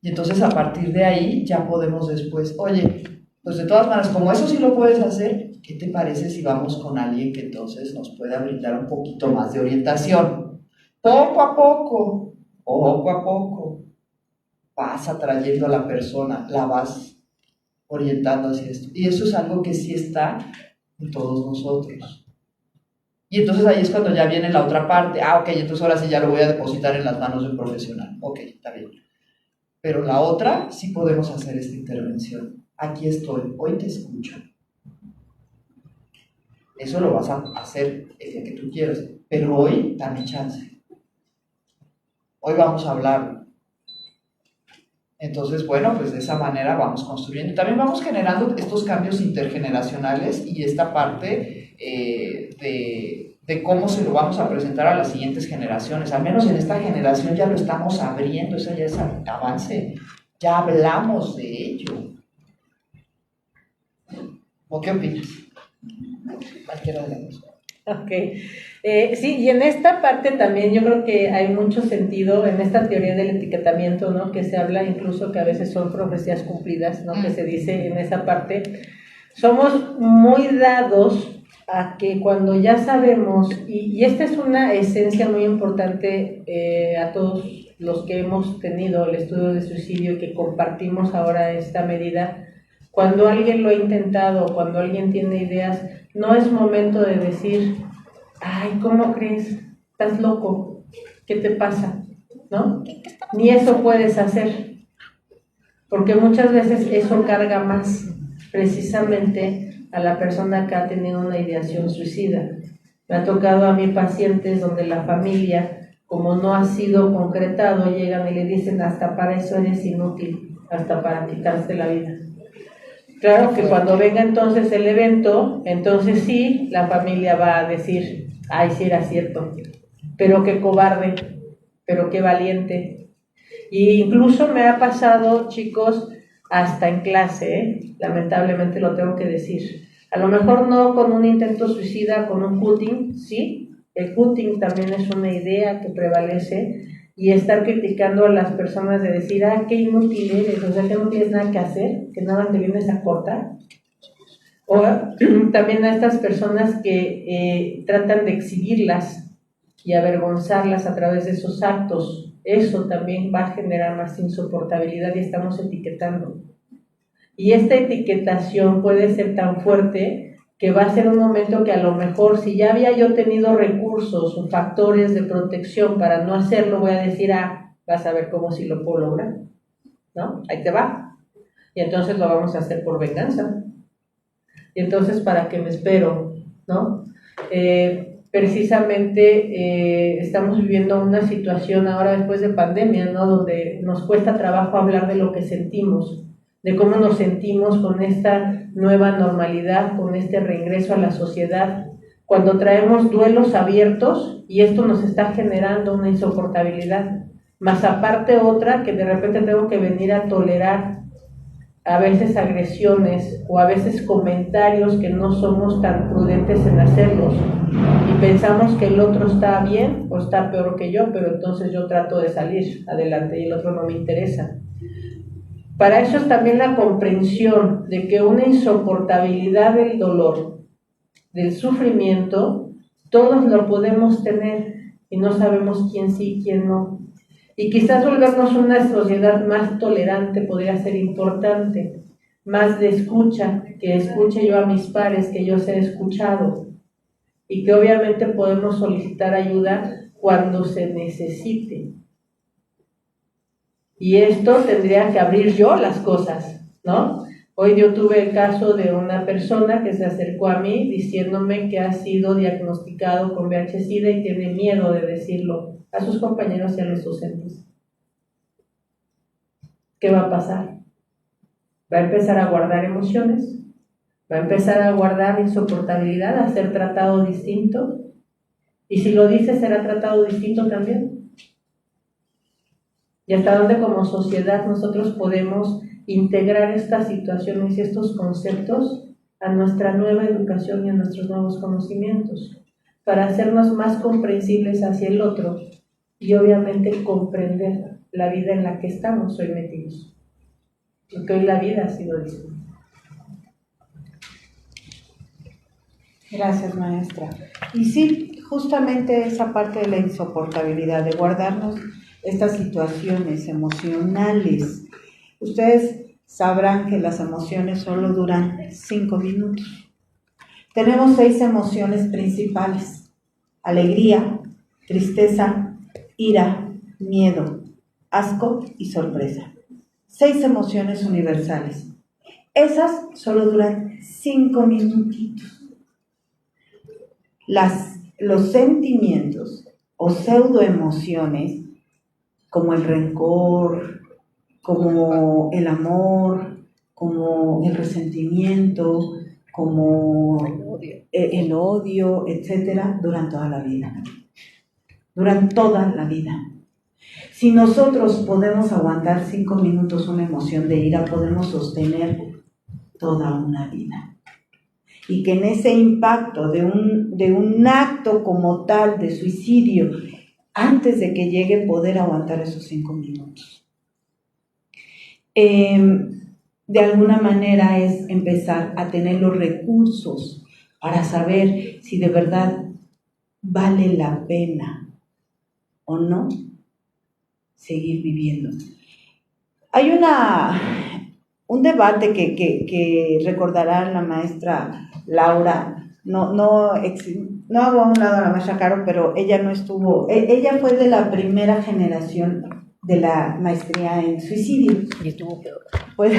Y entonces a partir de ahí ya podemos después, oye, pues de todas maneras, como eso sí lo puedes hacer, ¿qué te parece si vamos con alguien que entonces nos pueda brindar un poquito más de orientación? Poco a poco, vas atrayendo a la persona, la vas orientando hacia esto. Y eso es algo que sí está en todos nosotros. Y entonces ahí es cuando ya viene la otra parte. Ok, entonces ahora sí ya lo voy a depositar en las manos de un profesional. Ok, está bien. pero la otra sí podemos hacer esta intervención. Aquí estoy, hoy te escucho. Eso lo vas a hacer el día que tú quieras, pero hoy dame chance. Hoy vamos a hablar. Entonces, bueno, pues de esa manera vamos construyendo. También vamos generando estos cambios intergeneracionales y esta parte de cómo se lo vamos a presentar a las siguientes generaciones. Al menos en esta generación ya lo estamos abriendo, eso ya es avance. Ya hablamos de ello. ¿O qué opinas? Cualquiera de las dos. Ok. Sí, y en esta parte también yo creo que hay mucho sentido en esta teoría del etiquetamiento, ¿no? Que se habla incluso que a veces son profecías cumplidas, ¿no? Que se dice en esa parte. Somos muy dados a que cuando ya sabemos, y esta es una esencia muy importante a todos los que hemos tenido el estudio de suicidio y que compartimos ahora esta medida, cuando alguien lo ha intentado, cuando alguien tiene ideas, no es momento de decir, ay, ¿cómo crees? ¿Estás loco? ¿Qué te pasa? ¿No? Ni eso puedes hacer, porque muchas veces eso carga más precisamente a la persona que ha tenido una ideación suicida. Me ha tocado a mí pacientes donde la familia, como no ha sido concretado, llegan y le dicen, hasta para eso eres inútil, hasta para quitarse la vida. Claro que cuando venga entonces el evento, entonces sí, la familia va a decir, ay, sí era cierto, pero qué cobarde, pero qué valiente. Y incluso me ha pasado, chicos, hasta en clase, lamentablemente lo tengo que decir. A lo mejor no con un intento suicida, con un cutting, sí, el cutting también es una idea que prevalece, y estar criticando a las personas de decir, ah, qué inútil eres, o sea, que no tienes nada que hacer, que nada te vienes a cortar. O también a estas personas que tratan de exhibirlas y avergonzarlas a través de esos actos. Eso también va a generar más insoportabilidad y estamos etiquetando. Y esta etiquetación puede ser tan fuerte que va a ser un momento que a lo mejor si ya había yo tenido recursos o factores de protección para no hacerlo, voy a decir, ah, vas a ver cómo si lo puedo lograr, ¿no? Ahí te va. Y entonces lo vamos a hacer por venganza. Y entonces, ¿para qué me espero? ¿No? Precisamente estamos viviendo una situación ahora después de pandemia, ¿no? Donde nos cuesta trabajo hablar de lo que sentimos, de cómo nos sentimos con esta nueva normalidad, con este reingreso a la sociedad, cuando traemos duelos abiertos y esto nos está generando una insoportabilidad, más aparte otra que de repente tengo que venir a tolerar a veces agresiones o a veces comentarios que no somos tan prudentes en hacerlos y pensamos que el otro está bien o está peor que yo, pero entonces yo trato de salir adelante y el otro no me interesa. Para eso es también la comprensión de que una insoportabilidad del dolor, del sufrimiento, todos lo podemos tener y no sabemos quién sí y quién no. Y quizás volvernos una sociedad más tolerante podría ser importante, más de escucha, que escuche yo a mis pares, que yo sea escuchado y que obviamente podemos solicitar ayuda cuando se necesite. Y esto tendría que abrir yo las cosas, ¿no? Hoy yo tuve el caso de una persona que se acercó a mí diciéndome que ha sido diagnosticado con VIH-Sida y tiene miedo de decirlo a sus compañeros y a los docentes. ¿Qué va a pasar? Va a empezar a guardar emociones, va a empezar a guardar insoportabilidad, a ser tratado distinto, y si lo dice será tratado distinto también. Y hasta dónde como sociedad nosotros podemos integrar estas situaciones y estos conceptos a nuestra nueva educación y a nuestros nuevos conocimientos, para hacernos más comprensibles hacia el otro y obviamente comprender la vida en la que estamos hoy metidos, porque hoy la vida ha sido distinta. Gracias, maestra. Y sí, justamente esa parte de la insoportabilidad, de guardarnos estas situaciones emocionales. Ustedes sabrán que las emociones solo duran 5 minutos. Tenemos 6 emociones principales: alegría, tristeza, ira, miedo, asco y sorpresa. 6 emociones universales. Esas solo duran 5 minutitos. Los sentimientos o pseudoemociones, como el rencor, como el amor, como el resentimiento, como el odio, etcétera, duran toda la vida. Duran toda la vida. Si nosotros podemos aguantar 5 minutos una emoción de ira, podemos sostener toda una vida. Y que en ese impacto de un acto como tal de suicidio, antes de que llegue, poder aguantar esos 5 minutos. De alguna manera es empezar a tener los recursos para saber si de verdad vale la pena o no seguir viviendo. Hay un debate que recordará la maestra Laura, no hago a un lado a la maestra Caro, pero ella no estuvo, ella fue de la primera generación de la maestría en suicidio. Y estuvo peor. Pues,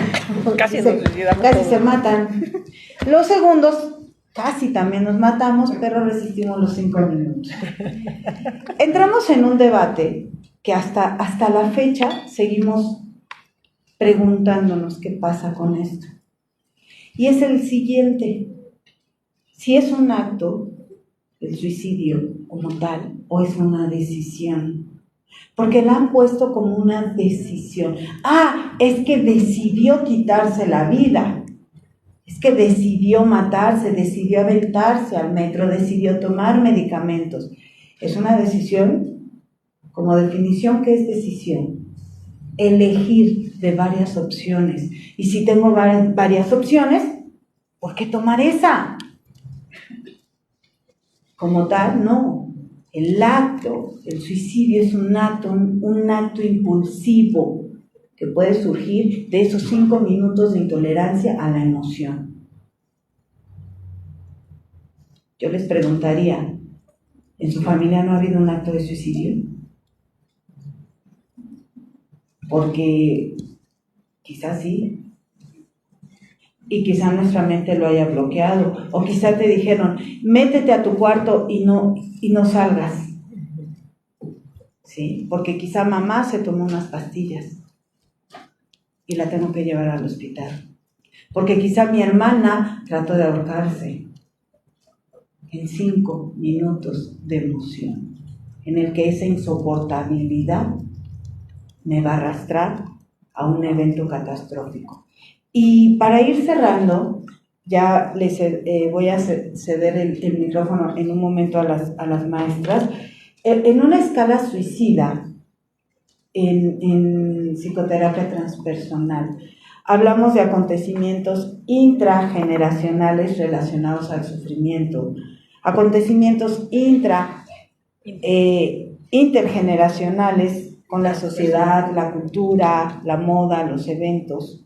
casi se matan. Los segundos casi también nos matamos, pero resistimos los 5 minutos. Entramos en un debate que hasta la fecha seguimos preguntándonos qué pasa con esto. Y es el siguiente: si es un acto, el suicidio como tal, o es una decisión. Porque la han puesto como una decisión. Es que decidió quitarse la vida. Es que decidió matarse, decidió aventarse al metro, decidió tomar medicamentos. Es una decisión, como definición, ¿qué es decisión? Elegir de varias opciones. Y si tengo varias opciones, ¿por qué tomar esa? Como tal, no. El acto, el suicidio es un acto impulsivo que puede surgir de esos 5 minutos de intolerancia a la emoción. Yo les preguntaría, ¿en su familia no ha habido un acto de suicidio? Porque quizás sí, y quizá nuestra mente lo haya bloqueado, o quizá te dijeron, métete a tu cuarto y no salgas, ¿sí? Porque quizá mamá se tomó unas pastillas y la tengo que llevar al hospital, porque quizá mi hermana trató de ahorcarse en 5 minutos de emoción, en el que esa insoportabilidad me va a arrastrar a un evento catastrófico. Y para ir cerrando, ya les voy a ceder el micrófono en un momento a las maestras. En una escala suicida, en psicoterapia transpersonal, hablamos de acontecimientos intrageneracionales relacionados al sufrimiento, acontecimientos intergeneracionales con la sociedad, la cultura, la moda, los eventos,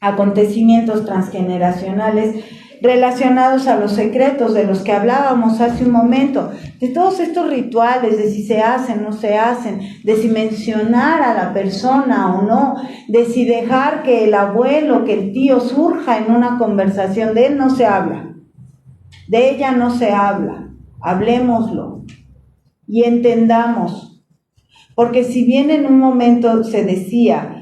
acontecimientos transgeneracionales relacionados a los secretos de los que hablábamos hace un momento, de todos estos rituales, de si se hacen, no se hacen, de si mencionar a la persona o no, de si dejar que el abuelo, que el tío surja en una conversación. De él no se habla, de ella no se habla, hablemoslo y entendamos, porque si bien en un momento se decía,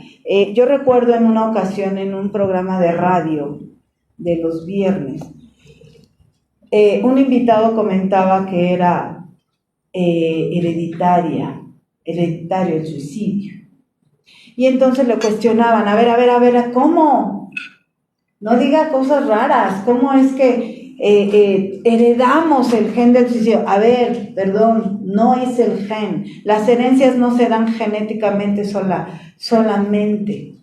yo recuerdo en una ocasión en un programa de radio de los viernes, un invitado comentaba que era hereditario el suicidio. Y entonces le cuestionaban, a ver, ¿cómo? No diga cosas raras, ¿cómo es que heredamos el gen del suicidio? A ver, perdón, no es el gen. Las herencias no se dan genéticamente solamente.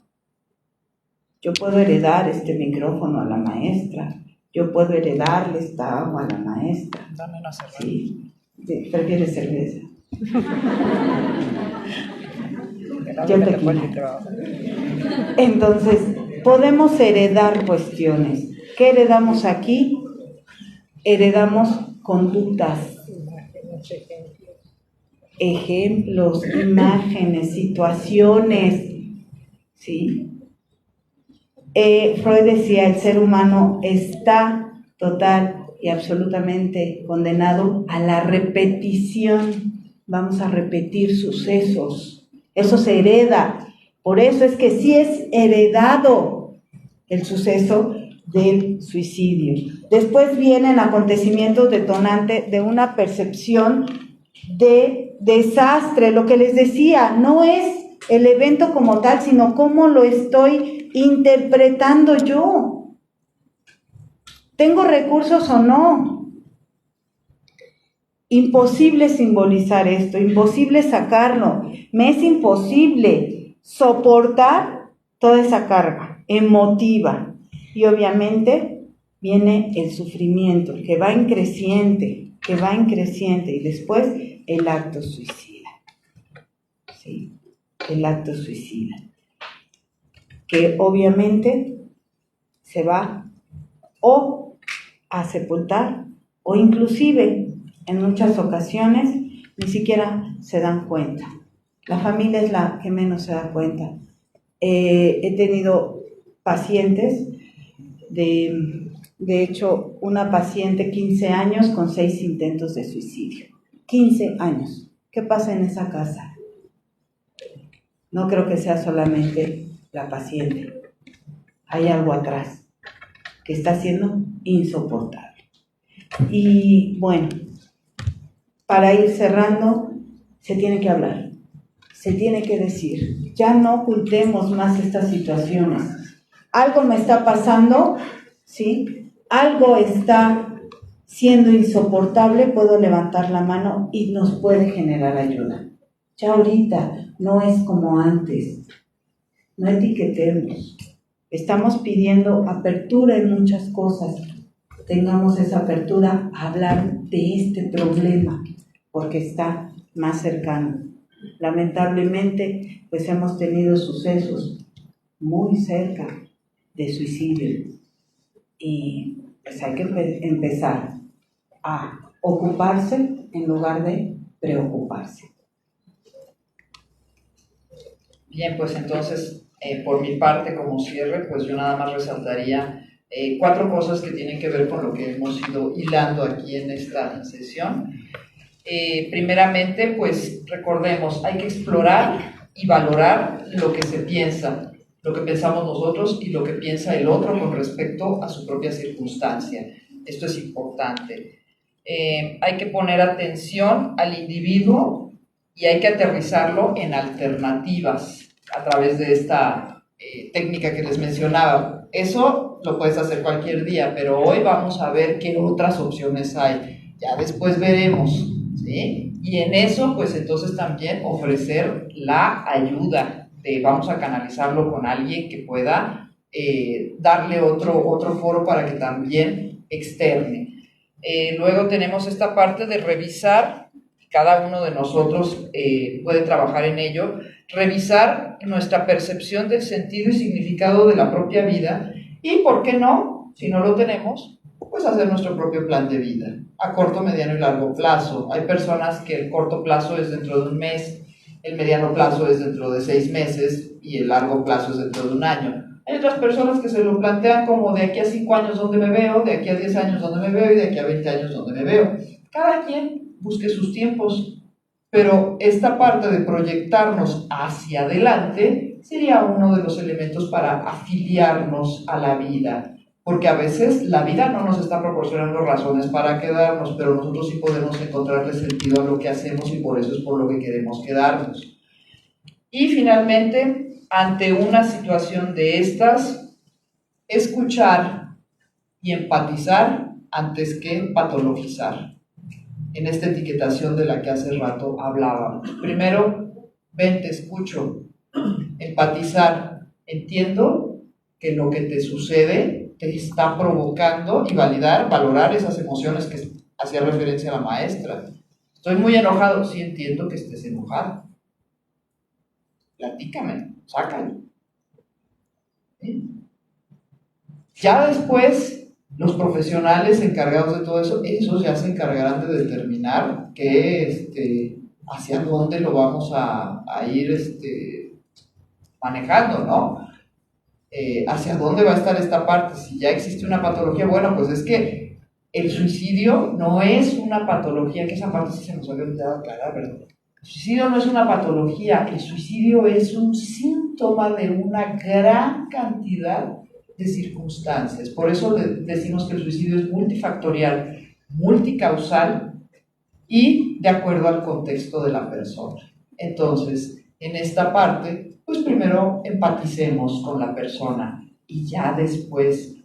Yo puedo heredar este micrófono a la maestra, yo puedo heredarle esta agua a la maestra. Dame una cerveza. Sí, prefiere cerveza. Yo tequila. Entonces, podemos heredar cuestiones. ¿Qué heredamos aquí? Heredamos conductas, ejemplos, imágenes, situaciones. ¿sí? Freud decía, el ser humano está total y absolutamente condenado a la repetición. Vamos a repetir sucesos. Eso se hereda. Por eso es que sí es heredado el suceso del suicidio. Después vienen acontecimientos detonantes de una percepción de desastre. Lo que les decía, no es el evento como tal, sino cómo lo estoy interpretando yo. ¿Tengo recursos o no? Imposible simbolizar esto, imposible sacarlo. Me es imposible soportar toda esa carga emotiva. Y obviamente viene el sufrimiento, que va en creciente, y después el acto suicida. ¿Sí? El acto suicida, que obviamente se va o a sepultar o inclusive en muchas ocasiones ni siquiera se dan cuenta. La familia es la que menos se da cuenta. He tenido pacientes, de hecho una paciente 15 años con 6 intentos de suicidio. 15 años. ¿Qué pasa en esa casa? No creo que sea solamente la paciente. Hay algo atrás que está siendo insoportable. Y bueno, para ir cerrando, se tiene que hablar, se tiene que decir. Ya no ocultemos más estas situaciones. Algo me está pasando, ¿sí? Algo está siendo insoportable, puedo levantar la mano y nos puede generar ayuda. Ya ahorita no es como antes. No etiquetemos. Estamos pidiendo apertura en muchas cosas. Tengamos esa apertura a hablar de este problema, porque está más cercano. Lamentablemente, pues hemos tenido sucesos muy cerca de suicidio. Y pues hay que empezar a ocuparse en lugar de preocuparse. Bien, pues entonces, por mi parte, como cierre, pues yo nada más resaltaría 4 cosas que tienen que ver con lo que hemos ido hilando aquí en esta sesión. Primeramente, pues recordemos, hay que explorar y valorar lo que se piensa, lo que pensamos nosotros y lo que piensa el otro con respecto a su propia circunstancia. Esto es importante. Hay que poner atención al individuo y hay que aterrizarlo en alternativas a través de esta técnica que les mencionaba. Eso lo puedes hacer cualquier día, pero hoy vamos a ver qué otras opciones hay. Ya después veremos, ¿sí? Y en eso, pues entonces también ofrecer la ayuda vamos a canalizarlo con alguien que pueda darle otro foro para que también externe. Luego tenemos esta parte de revisar, cada uno de nosotros puede trabajar en ello, revisar nuestra percepción del sentido y significado de la propia vida y, ¿por qué no? Si no lo tenemos, pues hacer nuestro propio plan de vida, a corto, mediano y largo plazo. Hay personas que el corto plazo es dentro de un mes, el mediano plazo es dentro de 6 meses y el largo plazo es dentro de un año. Hay otras personas que se lo plantean como de aquí a 5 años donde me veo, de aquí a 10 años donde me veo y de aquí a 20 años donde me veo. Cada quien busque sus tiempos, pero esta parte de proyectarnos hacia adelante sería uno de los elementos para afiliarnos a la vida, porque a veces la vida no nos está proporcionando razones para quedarnos, pero nosotros sí podemos encontrarle sentido a lo que hacemos y por eso es por lo que queremos quedarnos. Y finalmente, ante una situación de estas, escuchar y empatizar antes que patologizar. En esta etiquetación de la que hace rato hablábamos. Primero, ven, te escucho. Empatizar, entiendo que lo que te sucede te está provocando y valorar esas emociones que hacía referencia a la maestra. Estoy muy enojado, sí entiendo que estés enojado. Platícame, sácalo. ¿Sí? Ya después, los profesionales encargados de todo eso, esos ya se encargarán de determinar hacia dónde lo vamos a ir manejando, ¿no? ¿Hacia dónde va a estar esta parte? Si ya existe una patología, bueno, pues es que el suicidio no es una patología, que esa parte sí se nos había olvidado aclarar, ¿verdad? El suicidio no es una patología, el suicidio es un síntoma de una gran cantidad de circunstancias. Por eso decimos que el suicidio es multifactorial, multicausal y de acuerdo al contexto de la persona. Entonces, en esta parte, pues primero empaticemos con la persona y ya después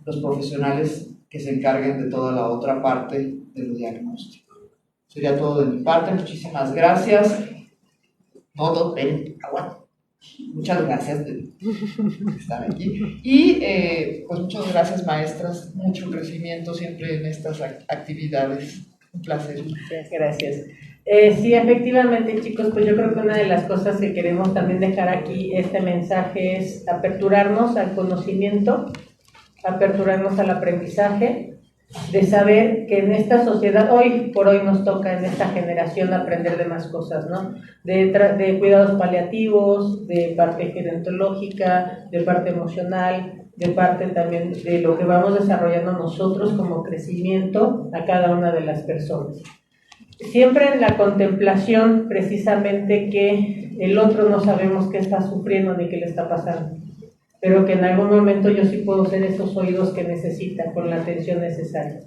los profesionales que se encarguen de toda la otra parte del diagnóstico. Sería todo de mi parte, muchísimas gracias. No, aguanta. Muchas gracias de estar aquí. Y pues muchas gracias, maestras. Mucho crecimiento siempre en estas actividades. Un placer. Gracias. Sí, efectivamente, chicos, pues yo creo que una de las cosas que queremos también dejar aquí, este mensaje, es aperturarnos al conocimiento, aperturarnos al aprendizaje, de saber que en esta sociedad, hoy por hoy nos toca en esta generación aprender de más cosas, ¿no? De cuidados paliativos, de parte gerontológica, de parte emocional, de parte también de lo que vamos desarrollando nosotros como crecimiento a cada una de las personas. Siempre en la contemplación, precisamente, que el otro no sabemos qué está sufriendo ni qué le está pasando, pero que en algún momento yo sí puedo ser esos oídos que necesita, con la atención necesaria.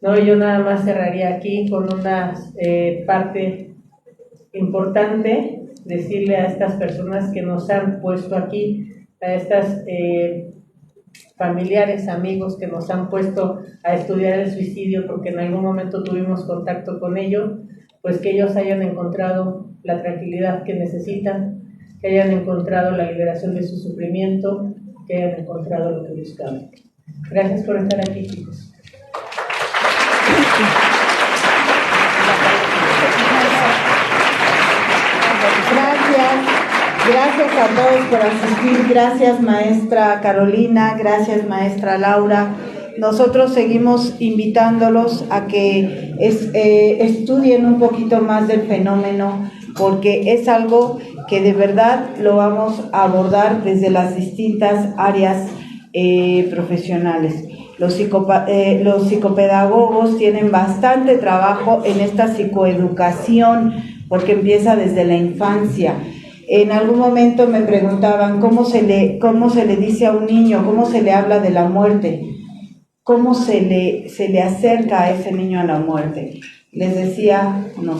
No, yo nada más cerraría aquí con una parte importante, decirle a estas personas que nos han puesto aquí, a estas familiares, amigos que nos han puesto a estudiar el suicidio porque en algún momento tuvimos contacto con ello, pues que ellos hayan encontrado la tranquilidad que necesitan, que hayan encontrado la liberación de su sufrimiento, que hayan encontrado lo que buscaban. Gracias por estar aquí, chicos. Gracias a todos por asistir. Gracias, maestra Carolina. Gracias, maestra Laura. Nosotros seguimos invitándolos a que estudien un poquito más del fenómeno, porque es algo que de verdad lo vamos a abordar desde las distintas áreas profesionales. Los psicopedagogos tienen bastante trabajo en esta psicoeducación, porque empieza desde la infancia. En algún momento me preguntaban cómo se le dice a un niño, cómo se le habla de la muerte, cómo se le acerca a ese niño a la muerte. Les decía, no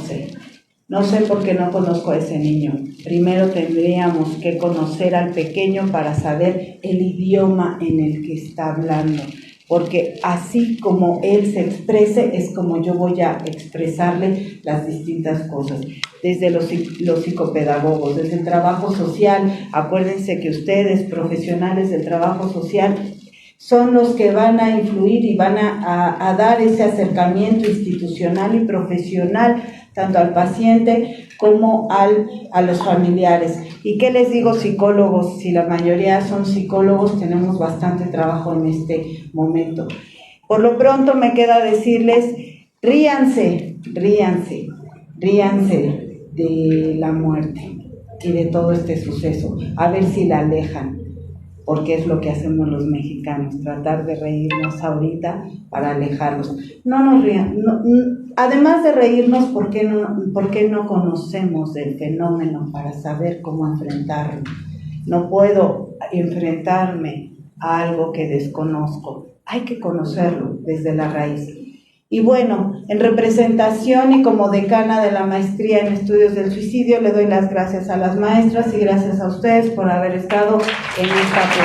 sé porque no conozco a ese niño. Primero tendríamos que conocer al pequeño para saber el idioma en el que está hablando, porque así como él se exprese es como yo voy a expresarle las distintas cosas. Desde los psicopedagogos, desde el trabajo social, acuérdense que ustedes, profesionales del trabajo social, son los que van a influir y van a dar ese acercamiento institucional y profesional tanto al paciente como a los familiares. ¿Y qué les digo, psicólogos? Si la mayoría son psicólogos, tenemos bastante trabajo en este momento. Por lo pronto me queda decirles, ríanse de la muerte y de todo este suceso, a ver si la alejan, porque es lo que hacemos los mexicanos, tratar de reírnos ahorita para alejarlos. No nos rían, además de reírnos, ¿por qué no conocemos el fenómeno para saber cómo enfrentarlo? No puedo enfrentarme a algo que desconozco, hay que conocerlo desde la raíz. Y bueno, en representación y como decana de la maestría en estudios del suicidio, le doy las gracias a las maestras y gracias a ustedes por haber estado en esta